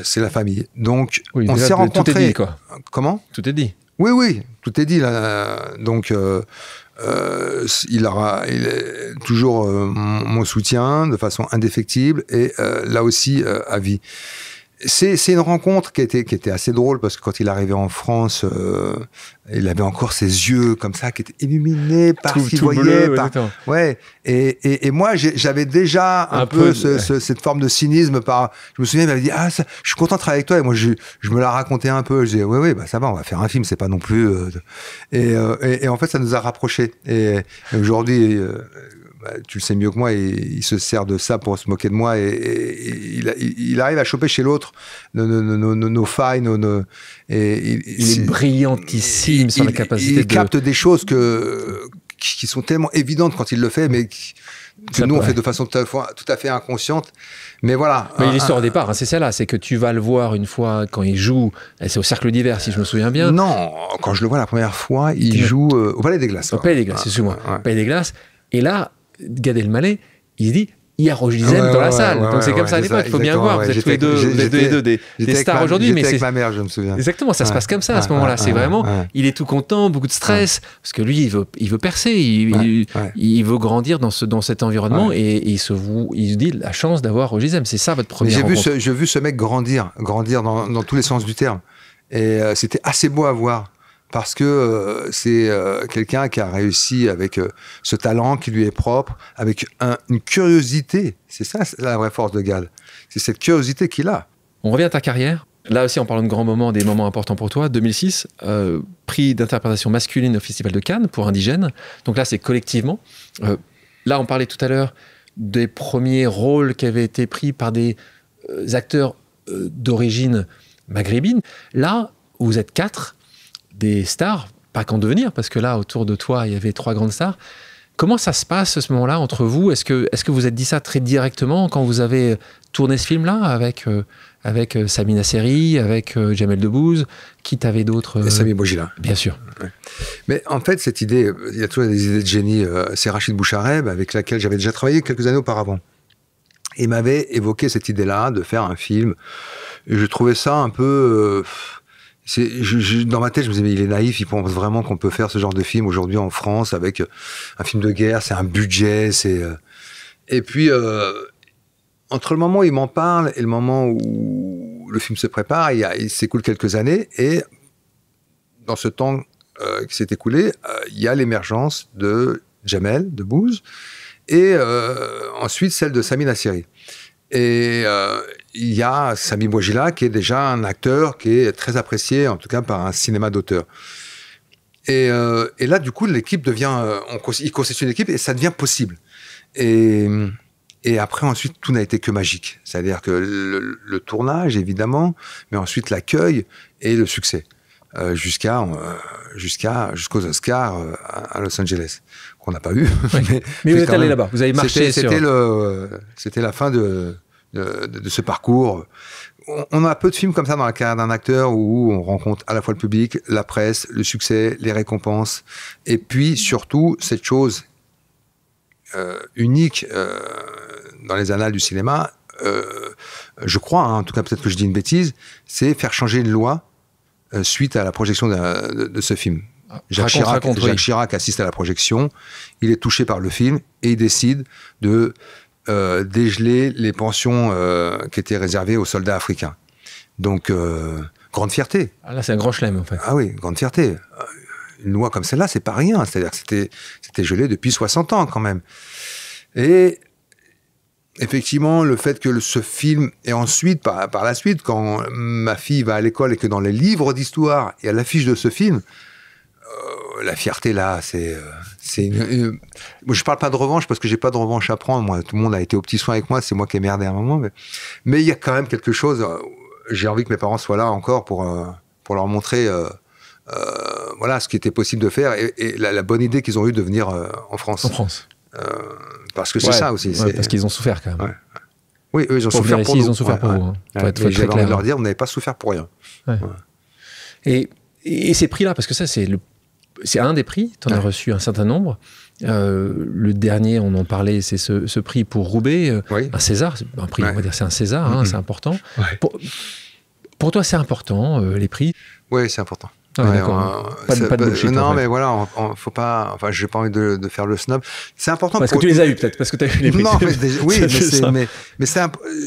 c'est la famille. Donc, Oui, on déjà, s'est rencontrés. Tout est dit, quoi. Comment? Tout est dit. Oui, tout est dit là. Donc, il est toujours mon soutien de façon indéfectible et là aussi à vie. C'est une rencontre qui était assez drôle parce que quand il arrivait en France, il avait encore ses yeux comme ça qui étaient illuminés par ce qu'il voyait. Ouais. Et moi, j'avais déjà un peu cette forme de cynisme. Je me souviens, il m'avait dit je suis content de travailler avec toi. Et moi, je me la racontais un peu. Je disais ouais, bah ça va, on va faire un film. C'est pas non plus. Et en fait, ça nous a rapprochés. Et aujourd'hui. Tu le sais mieux que moi, et il se sert de ça pour se moquer de moi, et il arrive à choper chez l'autre nos failles, il est brillantissime sur la capacité il capte des choses qui sont tellement évidentes quand il le fait, mais que nous on fait de façon tout à fait inconsciente. Mais voilà. Mais l'histoire au départ, c'est celle-là, c'est que tu vas le voir une fois quand il joue, c'est au Cercle d'Hiver si je me souviens bien. Non, quand je le vois la première fois, il joue au Palais des Glaces. Au Palais des Glaces, excuse-moi. Au Palais des Glaces, et là, Gad Elmaleh, il se dit, il y a Roger Dizem dans la salle. Donc c'est comme ça à l'époque, il faut bien voir. Vous êtes tous les deux des stars aujourd'hui. J'étais avec ma mère, je me souviens. Exactement, ça se passe comme ça à ce moment-là. C'est vraiment, il est tout content, beaucoup de stress, parce que lui, il veut percer, il veut grandir dans cet environnement, et il se dit la chance d'avoir Roger Dizem. C'est ça votre première rencontre. J'ai vu ce mec grandir dans tous les sens du terme. Et c'était assez beau à voir. Parce que c'est quelqu'un qui a réussi avec ce talent qui lui est propre, avec une curiosité. C'est ça la vraie force de Gad. C'est cette curiosité qu'il a. On revient à ta carrière. Là aussi, en parlant de grands moments, des moments importants pour toi. 2006, prix d'interprétation masculine au Festival de Cannes pour Indigène. Donc là, c'est collectivement. Là, on parlait tout à l'heure des premiers rôles qui avaient été pris par des acteurs d'origine maghrébine. Là, vous êtes 4. Des stars, pas qu'en devenir, parce que là, autour de toi, il y avait 3 grandes stars. Comment ça se passe à ce moment-là entre vous? Est-ce que vous êtes dit ça très directement quand vous avez tourné ce film-là avec Samina Seri, avec Jamel Debbouze, qui t'avait d'autres... Et Sami Bouajila. Bien sûr. Ouais. Mais en fait, cette idée, il y a toujours des idées de génie. C'est Rachid Bouchareb, avec laquelle j'avais déjà travaillé quelques années auparavant. Il m'avait évoqué cette idée-là de faire un film. Et je trouvais ça un peu... dans ma tête, je me disais, mais il est naïf, il pense vraiment qu'on peut faire ce genre de film aujourd'hui en France avec un film de guerre, c'est un budget, Et puis, entre le moment où il m'en parle et le moment où le film se prépare, il s'écoule quelques années, et dans ce temps qui s'est écoulé, il y a l'émergence de Jamel Debbouze et ensuite celle de Samina Seri. Et il y a Sami Bouajila qui est déjà un acteur qui est très apprécié, en tout cas par un cinéma d'auteur. Et là, du coup, l'équipe devient... il constitue une équipe et ça devient possible. Et après, ensuite, tout n'a été que magique. C'est-à-dire que le tournage, évidemment, mais ensuite l'accueil et le succès. Jusqu'aux Oscars à Los Angeles, qu'on n'a pas eu. Oui. Mais vous êtes allé là-bas, vous avez marché C'était la fin de ce parcours. On a peu de films comme ça dans la carrière d'un acteur où on rencontre à la fois le public, la presse, le succès, les récompenses, et puis surtout cette chose unique dans les annales du cinéma, je crois, en tout cas peut-être que je dis une bêtise, c'est faire changer une loi suite à la projection de ce film. Jacques Chirac assiste à la projection, il est touché par le film et il décide de dégeler les pensions qui étaient réservées aux soldats africains. Donc, grande fierté. Ah là, c'est un grand chelem, en fait. Ah oui, grande fierté. Une loi comme celle-là, c'est pas rien. C'est-à-dire que c'était gelé depuis 60 ans, quand même. Et effectivement, le fait que ce film, et ensuite, par la suite, quand ma fille va à l'école et que dans les livres d'histoire, il y a l'affiche de ce film, la fierté là, moi, je parle pas de revanche parce que j'ai pas de revanche à prendre. Moi, tout le monde a été aux petits soins avec moi, c'est moi qui ai merdé à un moment. Mais il y a quand même quelque chose. J'ai envie que mes parents soient là encore pour leur montrer voilà, ce qui était possible de faire et la bonne idée qu'ils ont eue de venir en France. En France. Parce que c'est ça aussi. Parce qu'ils ont souffert quand même. Ouais. Oui, eux, ils ont souffert pour nous. Ils ont souffert pour vous. Hein. J'avais envie de leur dire, vous n'avez pas souffert pour rien. Ouais. Ouais. Et ces prix-là, parce que ça, c'est un des prix, tu en as reçu un certain nombre. Le dernier, on en parlait, c'est ce prix pour Roubaix, un César, un prix, on va dire c'est un César, hein, c'est important. Ouais. Pour toi, c'est important, les prix? Oui, c'est important. Pas de bullshit. Non, mais voilà, faut pas. Enfin, j'ai pas envie de faire le snob. C'est important. Parce que tu les as eu peut-être, parce que tu as eu les prix. Non, mais c'est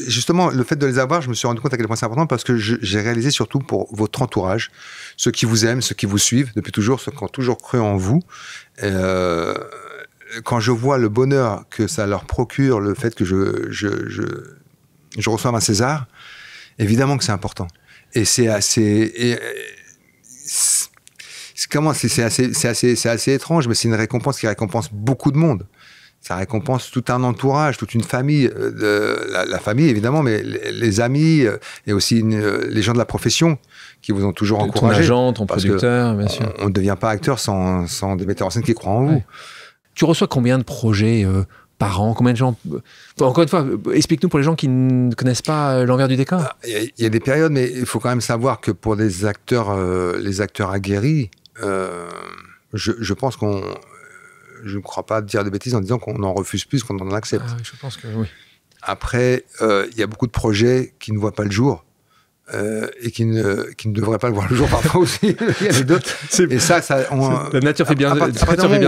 justement le fait de les avoir. Je me suis rendu compte à quel point c'est important parce que j'ai réalisé surtout pour votre entourage, ceux qui vous aiment, ceux qui vous suivent depuis toujours, ceux qui ont toujours cru en vous. Quand je vois le bonheur que ça leur procure, le fait que je reçoive un César, évidemment que c'est important. Et c'est assez. C'est assez étrange, mais c'est une récompense qui récompense beaucoup de monde. Ça récompense tout un entourage, toute une famille, la famille évidemment, mais les amis et aussi les gens de la profession qui vous ont toujours encouragé. Ton agent, ton producteur, bien sûr. On ne devient pas acteur sans des metteurs en scène qui croient en vous. Tu reçois combien de projets par an? Combien de gens? Encore une fois, explique-nous pour les gens qui ne connaissent pas l'envers du décor. Il y a des périodes, mais il faut quand même savoir que pour les acteurs aguerris, je pense je ne crois pas dire de bêtises en disant qu'on en refuse plus qu'on en accepte. Ah, je pense que oui. Après, il y a beaucoup de projets qui ne voient pas le jour et qui ne devraient pas le voir le jour parfois aussi. Il y a les deux. Et ça la nature fait bien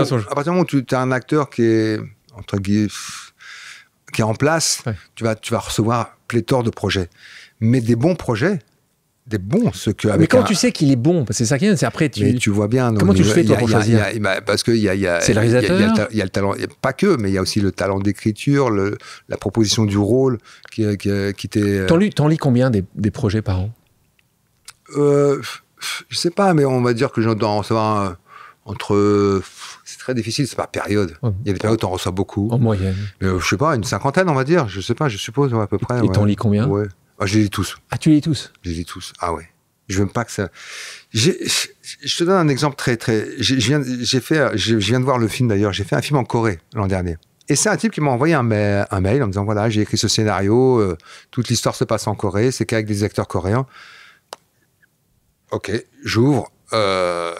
son jeu. À partir du moment où tu es un acteur qui est entre guillemets qui est en place, tu vas recevoir pléthore de projets, mais des bons projets. Des bons, ce que avec. Mais quand tu sais qu'il est bon, parce que c'est ça qui est, c'est après tu vois bien. Comment tu le fais toi pour choisir? Parce que c'est le réalisateur. Il y a le talent, pas que, mais il y a aussi le talent d'écriture, la proposition du rôle qui t'est. T'en lis combien des projets par an? Je sais pas, mais on va dire que je dois en recevoir entre. C'est très difficile, c'est par période. Il y a des périodes où on reçoit beaucoup. En moyenne. Mais je sais pas, une cinquantaine, on va dire. Je sais pas, je suppose à peu près. Et t'en lis combien? Ouais. Ah, je les lis tous. Ah, tu les lis tous? Je les lis tous. Ah ouais. Je veux pas que ça. Je te donne un exemple très. Je viens de voir le film d'ailleurs. J'ai fait un film en Corée l'an dernier. Et c'est un type qui m'a envoyé un mail en me disant voilà, j'ai écrit ce scénario, toute l'histoire se passe en Corée, c'est qu'avec des acteurs coréens. Ok, j'ouvre la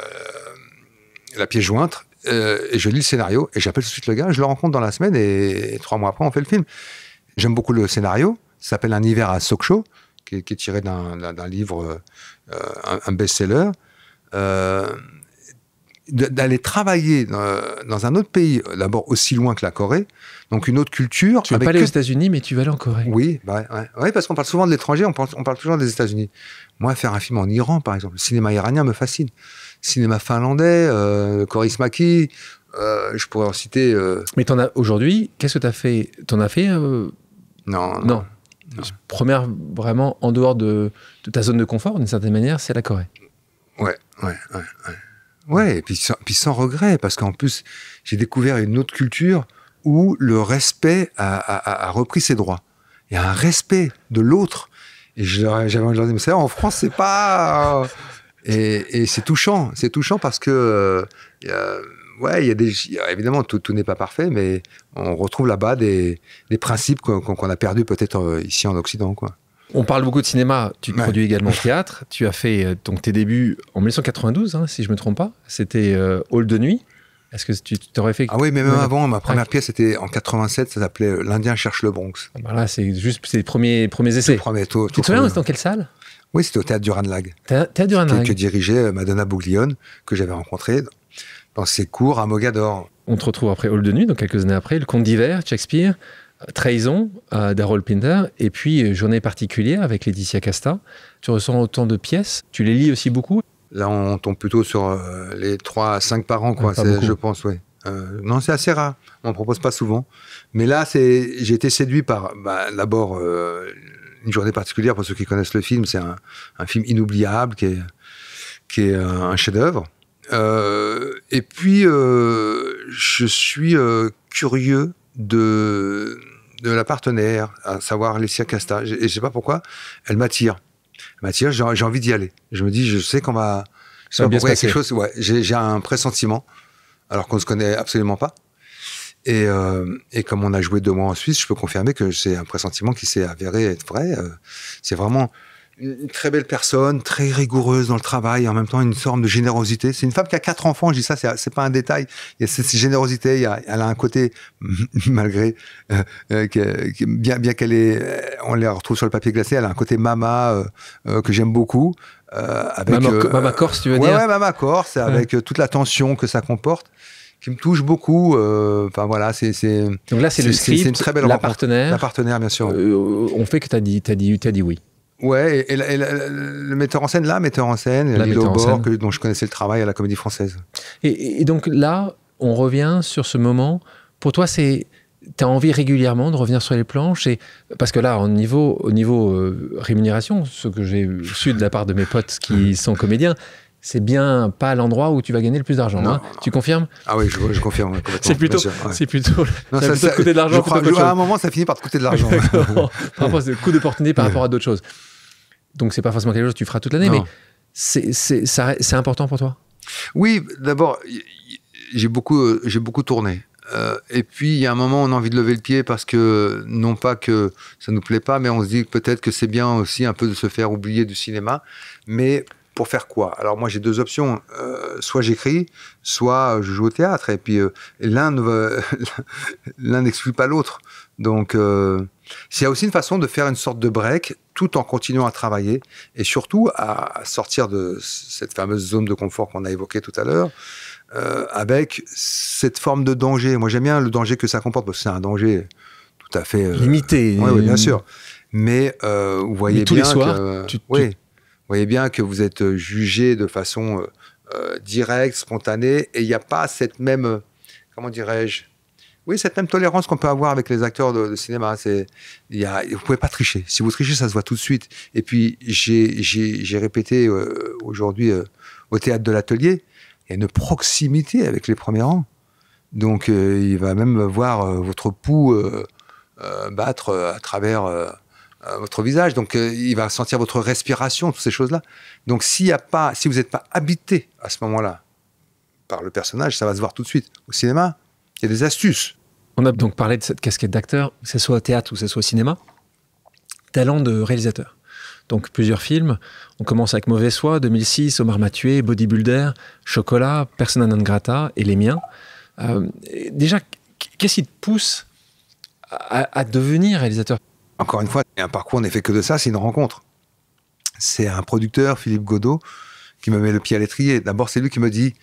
pièce jointe et je lis le scénario et j'appelle tout de suite le gars. Je le rencontre dans la semaine et 3 mois après, on fait le film. J'aime beaucoup le scénario. Ça s'appelle Un hiver à Sokcho, qui est tiré d'un livre, un best-seller. D'aller travailler dans un autre pays, d'abord aussi loin que la Corée, donc une autre culture. Tu vas pas aller aux États-Unis, mais tu vas aller en Corée. Oui, ouais, parce qu'on parle souvent de l'étranger, on parle toujours des États-Unis. Moi, faire un film en Iran, par exemple, le cinéma iranien me fascine. Cinéma finlandais, Kaurismäki Maki, je pourrais en citer. Mais aujourd'hui, qu'est-ce que tu as fait? T'en as fait Non. Première, vraiment, en dehors de ta zone de confort, d'une certaine manière, c'est la Corée. Ouais, et puis sans regret, parce qu'en plus, j'ai découvert une autre culture où le respect a repris ses droits. Il y a un respect de l'autre. Et j'avais envie de leur dire, mais ça, en France, c'est pas... Et c'est touchant parce que... évidemment, tout n'est pas parfait, mais on retrouve là-bas des principes qu'on a perdus peut-être ici en Occident, quoi. On parle beaucoup de cinéma, tu te produis également au théâtre. Tu as fait donc tes débuts en 1992, si je ne me trompe pas. C'était Hall de nuit. Est-ce que tu t'aurais fait... Ah oui, mais même avant, ma première pièce était en 87, ça s'appelait L'Indien cherche le Bronx. Là, c'est les premiers essais. Tu te souviens, c'était dans quelle salle? Oui, c'était au Théâtre du Ranelagh. Théâtre du Ranelagh. Que dirigeait Madonna Bouglione, que j'avais rencontrée dans ses cours à Mogador. On te retrouve après Hall de nuit, donc quelques années après, Le Conte d'hiver, Shakespeare, Trahison d'Harold Pinter, et puis Journée particulière avec Laetitia Casta. Tu ressens autant de pièces, tu les lis aussi beaucoup? Là, on tombe plutôt sur les 3 à 5 par an, quoi. Je pense, oui. Non, c'est assez rare. On ne propose pas souvent. Mais là, j'ai été séduit par, d'abord, Une journée particulière, pour ceux qui connaissent le film. C'est un film inoubliable qui est un chef-d'œuvre. Et puis, je suis curieux de la partenaire, à savoir Laetitia Casta. Et je ne sais pas pourquoi, elle m'attire. J'ai envie d'y aller. Je me dis, je sais qu'on va Je sais pas bien pourquoi il y a se quelque chose, ouais, j'ai un pressentiment, alors qu'on ne se connaît absolument pas. Et comme on a joué 2 mois en Suisse, je peux confirmer que c'est un pressentiment qui s'est avéré être vrai. C'est vraiment une très belle personne, très rigoureuse dans le travail, et en même temps une forme de générosité. C'est une femme qui a 4 enfants, je dis ça, c'est pas un détail. Il y a cette générosité, elle a un côté, malgré, bien qu'elle on les retrouve sur le papier glacé, elle a un côté mama que j'aime beaucoup. Avec, Mama Corse, tu veux dire? Ouais, Mama Corse, avec toute la tension que ça comporte, qui me touche beaucoup. Enfin voilà, Donc là, c'est le script, c'est une très belle la rencontre. partenaire. La partenaire, bien sûr. On fait que t'as dit oui. Ouais, et le metteur en scène, Lilo Bord, dont je connaissais le travail à la Comédie Française. Et donc là, on revient sur ce moment. Pour toi, t'as envie régulièrement de revenir sur les planches, parce que là, au niveau rémunération, ce que j'ai su de la part de mes potes qui sont comédiens, c'est bien pas l'endroit où tu vas gagner le plus d'argent. Hein. Tu confirmes? Ah oui, je confirme. Ouais, c'est plutôt te coûter de l'argent. À un moment, ça finit par te coûter de l'argent. Par rapport au coût d'opportunité par rapport à d'autres choses. Donc, c'est pas forcément quelque chose que tu feras toute l'année, mais c'est important pour toi? Oui, d'abord, j'ai beaucoup tourné. Et puis, il y a un moment, on a envie de lever le pied parce que, non pas que ça nous plaît pas, mais on se dit peut-être que c'est bien aussi un peu de se faire oublier du cinéma. Mais pour faire quoi? Alors moi, j'ai 2 options. Soit j'écris, soit je joue au théâtre. Et puis, l'un n'exclut pas l'autre. Donc, c'est aussi une façon de faire une sorte de break tout en continuant à travailler et surtout à sortir de cette fameuse zone de confort qu'on a évoquée tout à l'heure. Avec cette forme de danger. Moi, j'aime bien le danger que ça comporte, parce que c'est un danger tout à fait... limité. Oui, bien sûr. Mais vous voyez tous bien les soirs, vous voyez bien que vous êtes jugé de façon directe, spontanée, et il n'y a pas cette même... comment dirais-je? Oui, cette même tolérance qu'on peut avoir avec les acteurs de cinéma. Vous ne pouvez pas tricher. Si vous trichez, ça se voit tout de suite. Et puis, j'ai répété aujourd'hui au théâtre de l'Atelier, il y a une proximité avec les premiers rangs. Donc, il va même voir votre pouls battre à travers votre visage. Donc, il va sentir votre respiration, toutes ces choses-là. Donc, si vous n'êtes pas habité à ce moment-là par le personnage, ça va se voir tout de suite. Au cinéma, il y a des astuces. On a donc parlé de cette casquette d'acteur, que ce soit au théâtre ou que ce soit au cinéma. Talent de réalisateur. Donc plusieurs films. On commence avec Mauvaise foi, 2006, Omar m'a tué, Bodybuilder, Chocolat, Persona non grata et les miens. Déjà, qu'est-ce qui te pousse à devenir réalisateur? Encore une fois, un parcours n'est fait que de ça, c'est une rencontre. C'est un producteur, Philippe Godot, qui me met le pied à l'étrier. D'abord, c'est lui qui me dit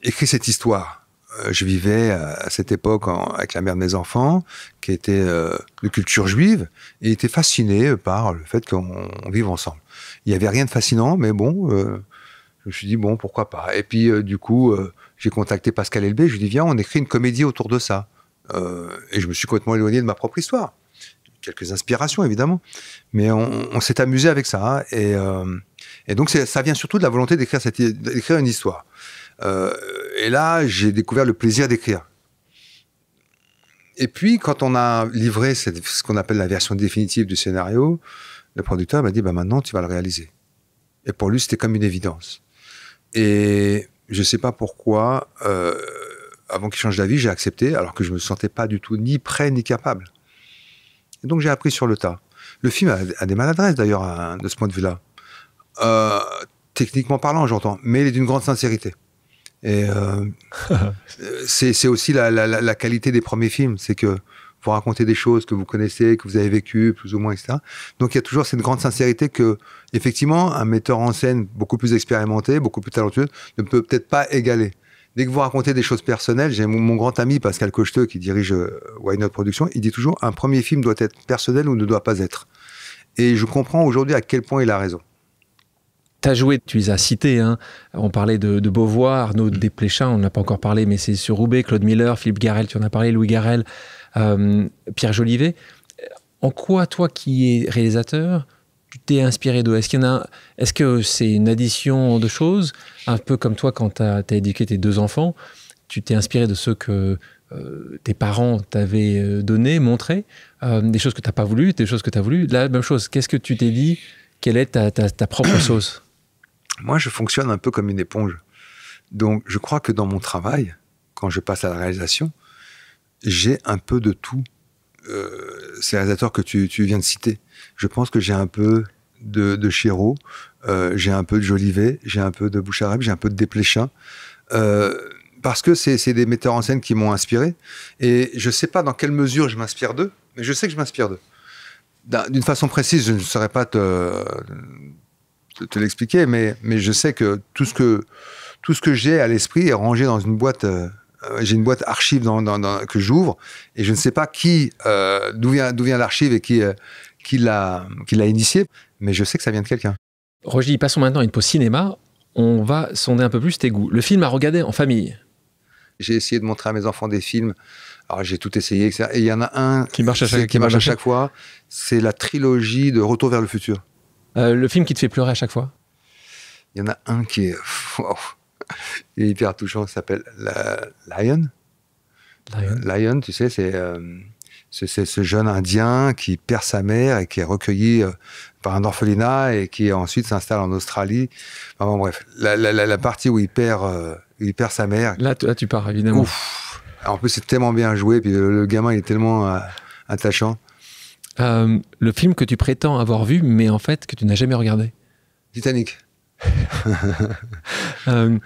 écris cette histoire. Je vivais à cette époque avec la mère de mes enfants, qui était de culture juive, et était fasciné par le fait qu'on vive ensemble. Il n'y avait rien de fascinant, mais bon, je me suis dit, bon, pourquoi pas. Et puis, du coup, j'ai contacté Pascal Elbé, je lui ai dit, viens, on écrit une comédie autour de ça. Et je me suis complètement éloigné de ma propre histoire. Quelques inspirations, évidemment. Mais on s'est amusé avec ça. Et donc, ça vient surtout de la volonté d'écrire une histoire. Et là, j'ai découvert le plaisir d'écrire. Et puis, quand on a livré ce qu'on appelle la version définitive du scénario, le producteur m'a dit, maintenant, tu vas le réaliser. Et pour lui, c'était comme une évidence. Et je ne sais pas pourquoi, avant qu'il change d'avis, j'ai accepté, alors que je ne me sentais pas du tout ni prêt ni capable. Et donc, j'ai appris sur le tas. Le film a des maladresses, d'ailleurs, de ce point de vue-là. Techniquement parlant, j'entends, mais il est d'une grande sincérité. Et c'est aussi la qualité des premiers films, c'est que vous racontez des choses que vous connaissez, que vous avez vécues, plus ou moins, etc. Donc il y a toujours cette grande sincérité que, effectivement, un metteur en scène beaucoup plus expérimenté, beaucoup plus talentueux, ne peut peut-être pas égaler. Dès que vous racontez des choses personnelles, j'ai mon grand ami Pascal Cocheteux, qui dirige Why Not Productions, il dit toujours, un premier film doit être personnel ou ne doit pas être. Et je comprends aujourd'hui à quel point il a raison. Tu as joué, tu les as cités, hein. On parlait de Beauvoir, Arnaud Desplechin, on n'a pas encore parlé, mais c'est sur Roubaix, Claude Miller, Philippe Garrel, tu en as parlé, Louis Garrel, Pierre Jolivet. En quoi, toi qui es réalisateur, tu t'es inspiré d'eux? Est-ce que c'est une addition de choses? Un peu comme toi, quand tu as éduqué tes 2 enfants, tu t'es inspiré de ceux que tes parents t'avaient donné, montré, des choses que tu n'as pas voulu, des choses que tu as voulu. La même chose, qu'est-ce que tu t'es dit? Quelle est ta propre sauce? moi, je fonctionne un peu comme une éponge. Donc, je crois que dans mon travail, quand je passe à la réalisation, j'ai un peu de tout. Ces réalisateurs que tu viens de citer, je pense que j'ai un peu de Chéreau, j'ai un peu de Jolivet, j'ai un peu de Bouchareb, j'ai un peu de Desplechin, parce que c'est des metteurs en scène qui m'ont inspiré. Et je ne sais pas dans quelle mesure je m'inspire d'eux, mais je sais que je m'inspire d'eux. D'une façon précise, je ne saurais pas te l'expliquer, mais je sais que tout ce que j'ai à l'esprit est rangé dans une boîte. J'ai une boîte archive que j'ouvre, et je ne sais pas d'où vient l'archive et qui l'a initié, mais je sais que ça vient de quelqu'un. Roger, passons maintenant à une pause cinéma. On va sonder un peu plus tes goûts. Le film à regarder en famille. J'ai essayé de montrer à mes enfants des films. Alors, j'ai tout essayé, etc. Et il y en a un qui marche à chaque fois. C'est la trilogie de Retour vers le futur. Le film qui te fait pleurer à chaque fois. Il y en a un qui est... il est hyper touchant, ça s'appelle Lion. Lion, tu sais, c'est ce jeune Indien qui perd sa mère et qui est recueilli par un orphelinat et qui ensuite s'installe en Australie. Enfin, bon, bref, la partie où il perd sa mère. Là, tu pars, évidemment. Ouf. En plus, c'est tellement bien joué, puis le gamin, il est tellement attachant. Le film que tu prétends avoir vu, mais en fait, que tu n'as jamais regardé. Titanic. Le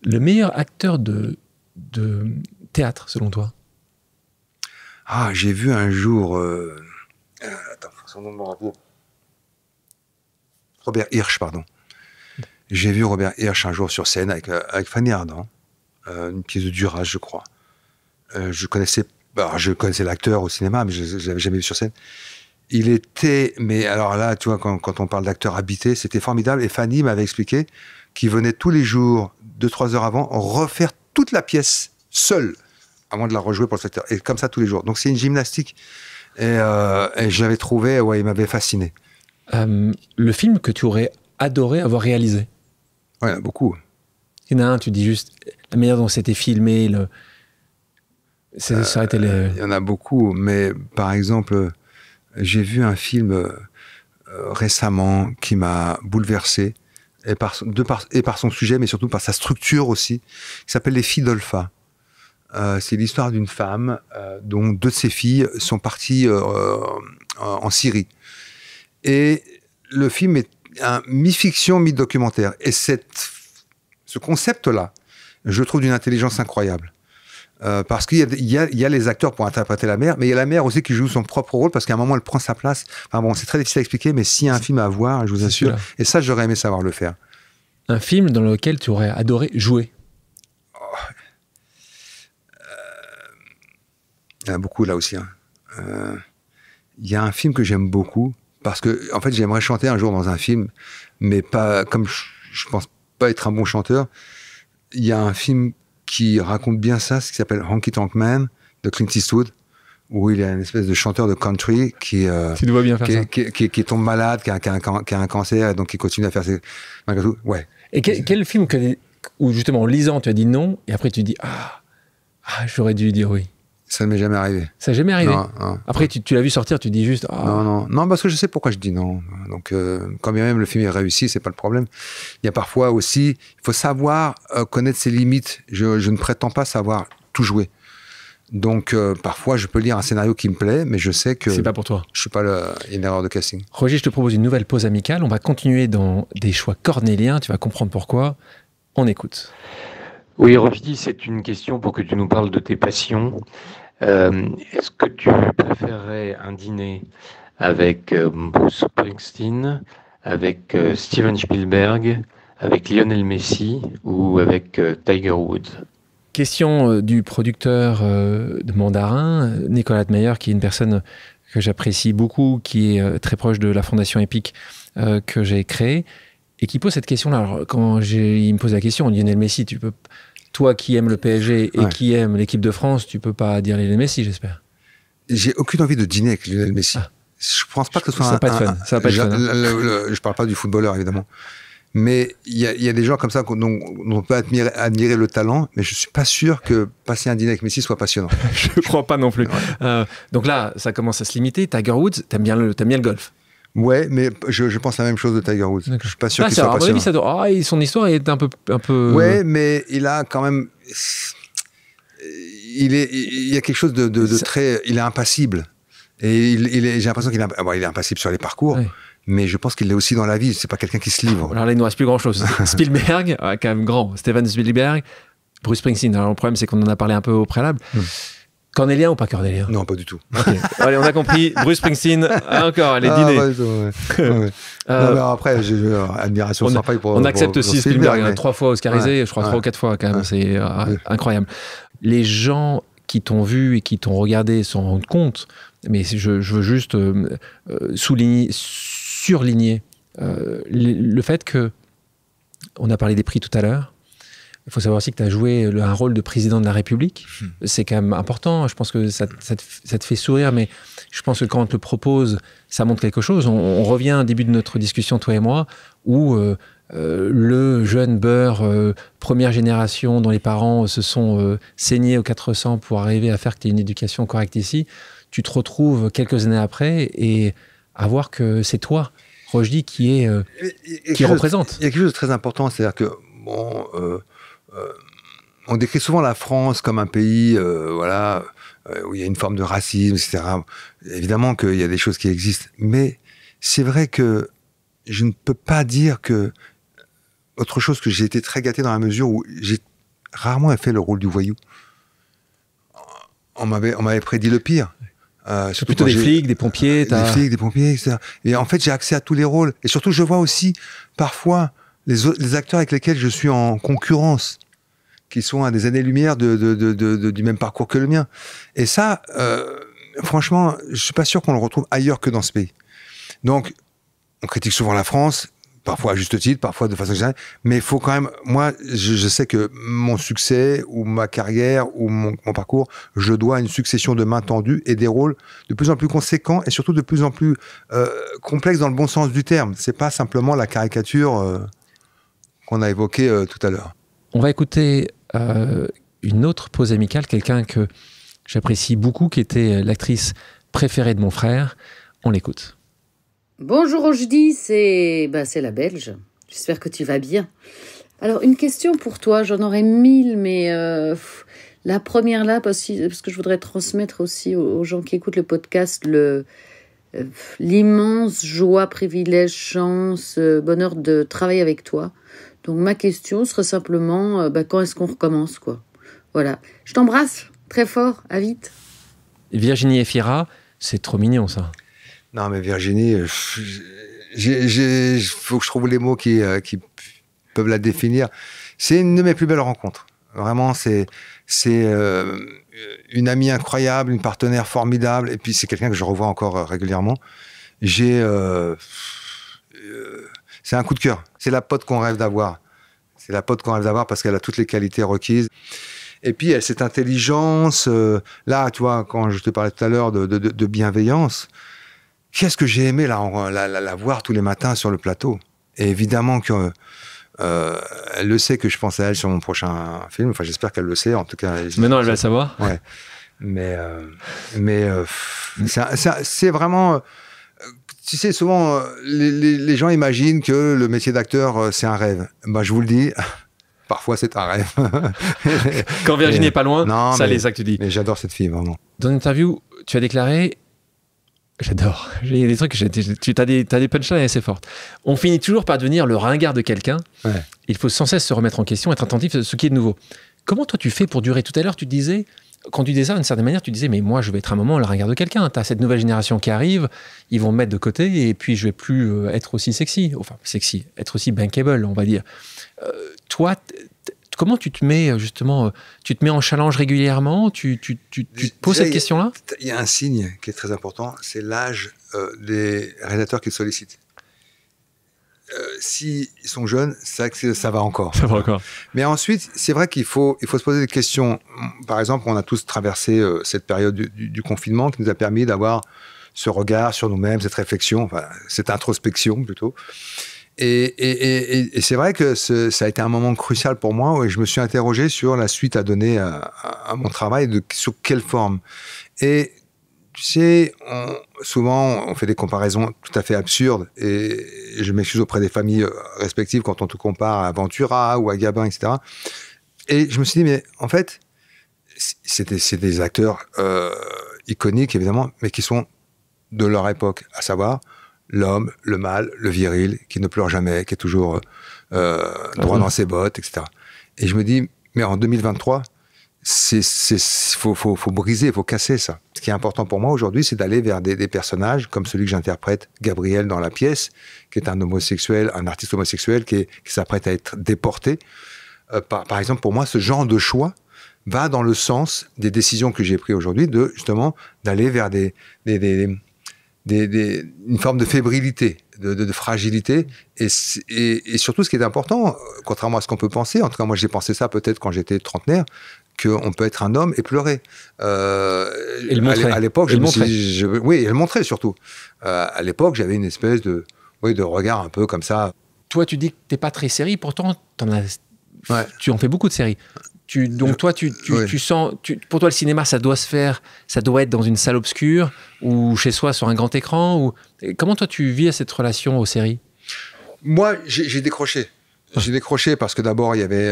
meilleur acteur de théâtre, selon toi? Ah, j'ai vu un jour... attends, son nom me rappelle. Robert Hirsch, pardon. J'ai vu Robert Hirsch un jour sur scène avec Fanny Ardant, une pièce de Duras, je crois. Je connaissais l'acteur au cinéma, mais je ne l'avais jamais vu sur scène. Il était... Mais alors là, tu vois, quand on parle d'acteur habité, c'était formidable. Et Fanny m'avait expliqué qu'il venait tous les jours, 2-3 heures avant, refaire toute la pièce seul, avant de la rejouer pour le spectateur. Et comme ça tous les jours. Donc c'est une gymnastique. Et je l'avais trouvé, ouais, il m'avait fasciné. Le film que tu aurais adoré avoir réalisé? Ouais, il y en a beaucoup. Il y en a un, tu dis juste la manière dont c'était filmé. Ça aurait été il y en a beaucoup, mais par exemple, j'ai vu un film récemment qui m'a bouleversé, et par son sujet, mais surtout par sa structure aussi, qui s'appelle Les filles d'Olpha. C'est l'histoire d'une femme dont 2 de ses filles sont parties en Syrie. Et le film est un mi-fiction, mi-documentaire. Et ce concept-là, je le trouve d'une intelligence incroyable. Parce qu'il y a les acteurs pour interpréter la mère, mais il y a la mère aussi qui joue son propre rôle, parce qu'à un moment, elle prend sa place. Enfin bon, c'est très difficile à expliquer, mais s'il y a un film à voir, je vous assure, et ça, j'aurais aimé savoir le faire. Un film dans lequel tu aurais adoré jouer? Il y en a beaucoup là aussi. Il y a un film que j'aime beaucoup, parce que en fait, j'aimerais chanter un jour dans un film, mais pas comme je pense pas être un bon chanteur. Il y a un film qui raconte bien ça, ce qui s'appelle Honky Tonk Man de Clint Eastwood, où il y a une espèce de chanteur de country qui tombe malade, qui a un cancer, et donc qui continue à faire ses... Malgré tout, ouais. Et quel film où justement en lisant tu as dit non, et après tu dis j'aurais dû dire oui? Ça ne m'est jamais arrivé. Ça n'est jamais arrivé? Non. Après, tu l'as vu sortir, tu dis juste... Non, parce que je sais pourquoi je dis non. Donc, quand bien même le film est réussi, c'est pas le problème. Il y a parfois aussi... Il faut savoir connaître ses limites. Je ne prétends pas savoir tout jouer. Donc, parfois, je peux lire un scénario qui me plaît, mais je sais que... C'est pas pour toi. Je suis pas une erreur de casting. Roger, je te propose une nouvelle pause amicale. On va continuer dans des choix cornéliens. Tu vas comprendre pourquoi. On écoute. Oui, Roger, c'est une question pour que tu nous parles de tes passions. Est-ce que tu préférerais un dîner avec Bruce Springsteen, avec Steven Spielberg, avec Lionel Messi ou avec Tiger Woods? Question du producteur de Mandarin, Nicolas Meyer, qui est une personne que j'apprécie beaucoup, qui est très proche de la Fondation EPIC que j'ai créée, et qui pose cette question-là. Alors, quand il me pose la question, Lionel Messi, tu peux... Toi qui aimes le PSG et qui aime l'équipe de France, tu peux pas dire Lionel Messi, j'espère. J'ai aucune envie de dîner avec Lionel Messi. Je pense pas que ce soit ça va pas être fun. Ça va pas être fun. Je parle pas du footballeur, évidemment. Mais il y a des gens comme ça dont on peut admirer le talent, mais je suis pas sûr que passer un dîner avec Messi soit passionnant. Je crois pas non plus. Ouais. Donc là, ça commence à se limiter. Tiger Woods, t'aimes bien le golf? Ouais, mais je pense la même chose de Tiger Woods. Je suis pas sûr qu'il soit à mon avis, passionnant. son histoire est un peu... Ouais, mais il a quand même... Il y a quelque chose de très... Il est impassible. Et j'ai l'impression qu'il est impassible sur les parcours, ouais. Mais je pense qu'il l'est aussi dans la vie. C'est pas quelqu'un qui se livre. Alors là, il ne nous reste plus grand-chose. Spielberg, quand même grand. Steven Spielberg, Bruce Springsteen. Alors le problème, c'est qu'on en a parlé un peu au préalable. Cornélien ou pas Cornélien? Non, pas du tout. Okay. Allez, on a compris. Bruce Springsteen, encore, les dîners. Pas du tout, ouais. Ouais. Non, mais après, j'ai une admiration sympa pour... On accepte aussi Spielberg, mais... 3 fois oscarisé, ouais. je crois 3 ou 4 fois quand même. C'est incroyable. Les gens qui t'ont vu et qui t'ont regardé s'en rendent compte, mais je veux juste surligner le fait que, on a parlé des prix tout à l'heure, il faut savoir aussi que tu as joué un rôle de président de la République. C'est quand même important. Je pense que ça te fait sourire, mais je pense que quand on te le propose, ça montre quelque chose. On revient au début de notre discussion, toi et moi, où le jeune beurre, première génération, dont les parents se sont saignés aux 400 pour arriver à faire que tu aies une éducation correcte ici, tu te retrouves quelques années après et à voir que c'est toi, Rochdy, qui représente. Il y a quelque chose de très important, c'est-à-dire que, bon... on décrit souvent la France comme un pays où il y a une forme de racisme, etc. Évidemment qu'il y a des choses qui existent, mais c'est vrai que je ne peux pas dire que autre chose que j'ai été très gâté dans la mesure où j'ai rarement fait le rôle du voyou. On m'avait prédit le pire. C'est plutôt des flics, des pompiers. Des flics, des pompiers, etc. Et en fait, j'ai accès à tous les rôles. Et surtout, je vois aussi parfois les acteurs avec lesquels je suis en concurrence, qui sont à des années-lumière du même parcours que le mien. Et ça, franchement, je suis pas sûr qu'on le retrouve ailleurs que dans ce pays. Donc, on critique souvent la France, parfois à juste titre, parfois de façon générale, mais il faut quand même... Moi, je sais que mon succès, ou ma carrière, ou mon parcours, je dois à une succession de mains tendues et des rôles de plus en plus conséquents et surtout de plus en plus complexes dans le bon sens du terme. C'est pas simplement la caricature qu'on a évoquée tout à l'heure. On va écouter une autre pause amicale, quelqu'un que j'apprécie beaucoup, qui était l'actrice préférée de mon frère. On l'écoute. Bonjour Rochdy, c'est la Belge. J'espère que tu vas bien. Alors, une question pour toi, j'en aurais 1000, mais la première là, parce que je voudrais transmettre aussi aux gens qui écoutent le podcast l'immense joie, privilège, chance, bonheur de travailler avec toi. Donc ma question serait simplement, quand est-ce qu'on recommence, quoi? Voilà. Je t'embrasse très fort, à vite. Virginie Efira, c'est trop mignon ça. Non mais Virginie, il faut que je trouve les mots qui peuvent la définir. C'est une de mes plus belles rencontres. Vraiment, c'est une amie incroyable, une partenaire formidable, et puis c'est quelqu'un que je revois encore régulièrement. C'est un coup de cœur. C'est la pote qu'on rêve d'avoir. C'est la pote qu'on rêve d'avoir parce qu'elle a toutes les qualités requises. Et puis, elle a cette intelligence. Là, tu vois, quand je te parlais tout à l'heure de bienveillance, qu'est-ce que j'ai aimé la voir tous les matins sur le plateau. Et évidemment que elle le sait que je pense à elle sur mon prochain film. Enfin, j'espère qu'elle le sait. En tout cas, maintenant, elle va le savoir. Ouais. Mais c'est vraiment... Tu sais, souvent, les gens imaginent que le métier d'acteur, c'est un rêve. Bah, je vous le dis, parfois, c'est un rêve. Quand Virginie n'est pas loin, c'est ça que tu dis. Mais j'adore cette fille, vraiment. Dans une interview, tu as déclaré... J'adore. Il y a des trucs tu as des punchlines assez fortes. On finit toujours par devenir le ringard de quelqu'un. Ouais. Il faut sans cesse se remettre en question, être attentif à ce qui est de nouveau. Comment toi, tu fais pour durer? Tout à l'heure, tu disais... Quand tu disais ça, d'une certaine manière, tu disais, mais moi, je vais être un moment le ringard de quelqu'un. Tu as cette nouvelle génération qui arrive, ils vont me mettre de côté, et puis je vais plus être aussi sexy. Enfin, sexy, être aussi bankable, on va dire. Toi, comment tu te mets, justement, tu te mets en challenge régulièrement? Tu te poses cette question-là? Il y a un signe qui est très important, c'est l'âge des réalisateurs qui sollicitent. S'ils sont jeunes, c'est vrai que ça va encore. Ça va encore. Mais ensuite, c'est vrai qu'il faut se poser des questions. Par exemple, on a tous traversé cette période du confinement qui nous a permis d'avoir ce regard sur nous-mêmes, cette réflexion, enfin, cette introspection plutôt. Et c'est vrai que ça a été un moment crucial pour moi où je me suis interrogé sur la suite à donner à mon travail, sur quelle forme. Et tu sais, souvent, on fait des comparaisons tout à fait absurdes et je m'excuse auprès des familles respectives quand on te compare à Ventura ou à Gabin, etc. Et je me suis dit, mais en fait, c'est des acteurs iconiques, évidemment, mais qui sont de leur époque, à savoir l'homme, le mâle, le viril, qui ne pleure jamais, qui est toujours droit dans ses bottes, etc. Et je me dis, mais en 2023, faut briser, faut casser ça. Ce qui est important pour moi aujourd'hui, c'est d'aller vers des personnages comme celui que j'interprète, Gabriel, dans la pièce, qui est un homosexuel, un artiste homosexuel qui s'apprête à être déporté. Par exemple, pour moi, ce genre de choix va dans le sens des décisions que j'ai prises aujourd'hui, justement d'aller vers une forme de fébrilité, de fragilité, et surtout ce qui est important, contrairement à ce qu'on peut penser, en tout cas moi j'ai pensé ça peut-être quand j'étais trentenaire, qu'on peut être un homme et pleurer. Et le montrer. À l'époque, oui, et le montrer surtout. À l'époque, j'avais une espèce de regard un peu comme ça. Toi, tu dis que t'es pas très série, pourtant tu en fais beaucoup de séries. Tu sens, pour toi, le cinéma, ça doit se faire, ça doit être dans une salle obscure ou chez soi sur un grand écran. Comment toi, tu vis à cette relation aux séries? Moi, j'ai décroché. J'ai décroché parce que d'abord, il y avait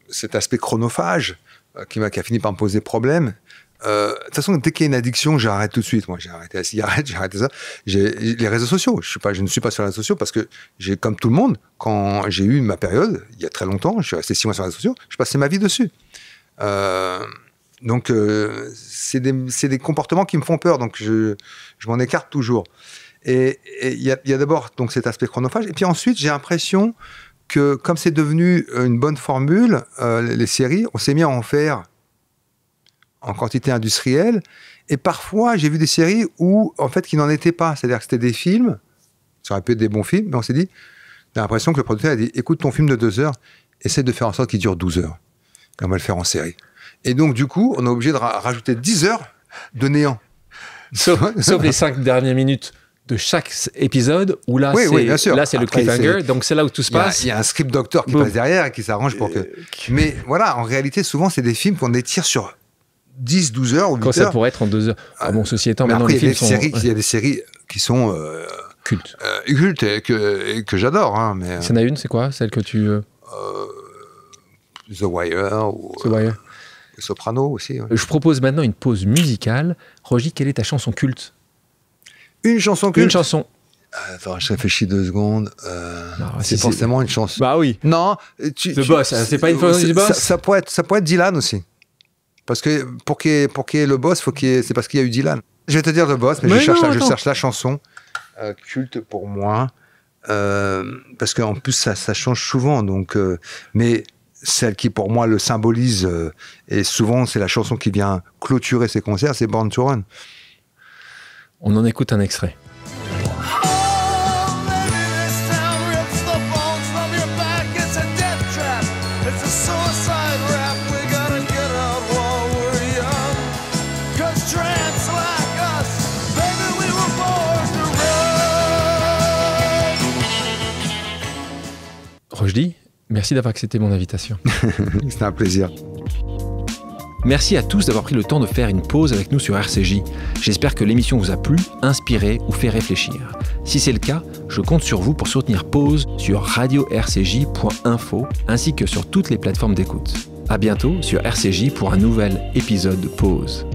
cet aspect chronophage qui a fini par me poser problème. De toute façon, dès qu'il y a une addiction, j'arrête tout de suite. Moi, j'ai arrêté la cigarette, j'ai arrêté ça. Les réseaux sociaux, je ne suis pas sur les réseaux sociaux parce que comme tout le monde, quand j'ai eu ma période, il y a très longtemps, je suis resté 6 mois sur les réseaux sociaux, je passais ma vie dessus. Donc, c'est des comportements qui me font peur, donc je m'en écarte toujours. Et il y a d'abord donc cet aspect chronophage, et puis ensuite, j'ai l'impression que comme c'est devenu une bonne formule, les séries, on s'est mis à en faire en quantité industrielle, et parfois j'ai vu des séries où en fait qui n'en étaient pas, c'est-à-dire que c'était des films, ça aurait pu être des bons films, mais on s'est dit, t'as l'impression que le producteur a dit, écoute ton film de 2 heures, essaie de faire en sorte qu'il dure 12 heures, et on va le faire en série. Et donc du coup, on est obligé de rajouter 10 heures de néant. Sauf les 5 dernières minutes de chaque épisode, où là, bien sûr. Là c'est le cliffhanger, donc c'est là où tout se passe. Il y a un script doctor qui passe derrière et qui s'arrange pour que... Mais voilà, en réalité, souvent, c'est des films qu'on étire sur 10, 12 heures ou 8 heures. Quand ça pourrait être en 2 heures. Bon, ceci étant, maintenant, après, les films sont... Il y a des séries qui sont... cultes. Cultes et que j'adore. Hein, mais, il y en a une, c'est quoi? Celle que tu... The Wire ou... The Wire. Soprano aussi. Ouais. Je propose maintenant une pause musicale. Rogy, quelle est ta chanson culte? Une chanson culte? Une chanson. Attends, je réfléchis 2 secondes. C'est forcément une chanson. Bah oui. Non. The Boss, c'est pas une chanson du Boss? Ça pourrait être Dylan aussi. Parce que pour qu'il y ait le Boss, c'est parce qu'il y a eu Dylan. Je vais te dire The Boss, mais je cherche la chanson culte pour moi. Parce qu'en plus, ça change souvent. Donc, mais celle qui, pour moi, le symbolise, et souvent, c'est la chanson qui vient clôturer ces concerts, c'est Born to Run. On en écoute un extrait. Rochdi, merci d'avoir accepté mon invitation. C'était un plaisir. Merci à tous d'avoir pris le temps de faire une pause avec nous sur RCJ. J'espère que l'émission vous a plu, inspiré ou fait réfléchir. Si c'est le cas, je compte sur vous pour soutenir Pause sur radio-rcj.info ainsi que sur toutes les plateformes d'écoute. À bientôt sur RCJ pour un nouvel épisode de Pause.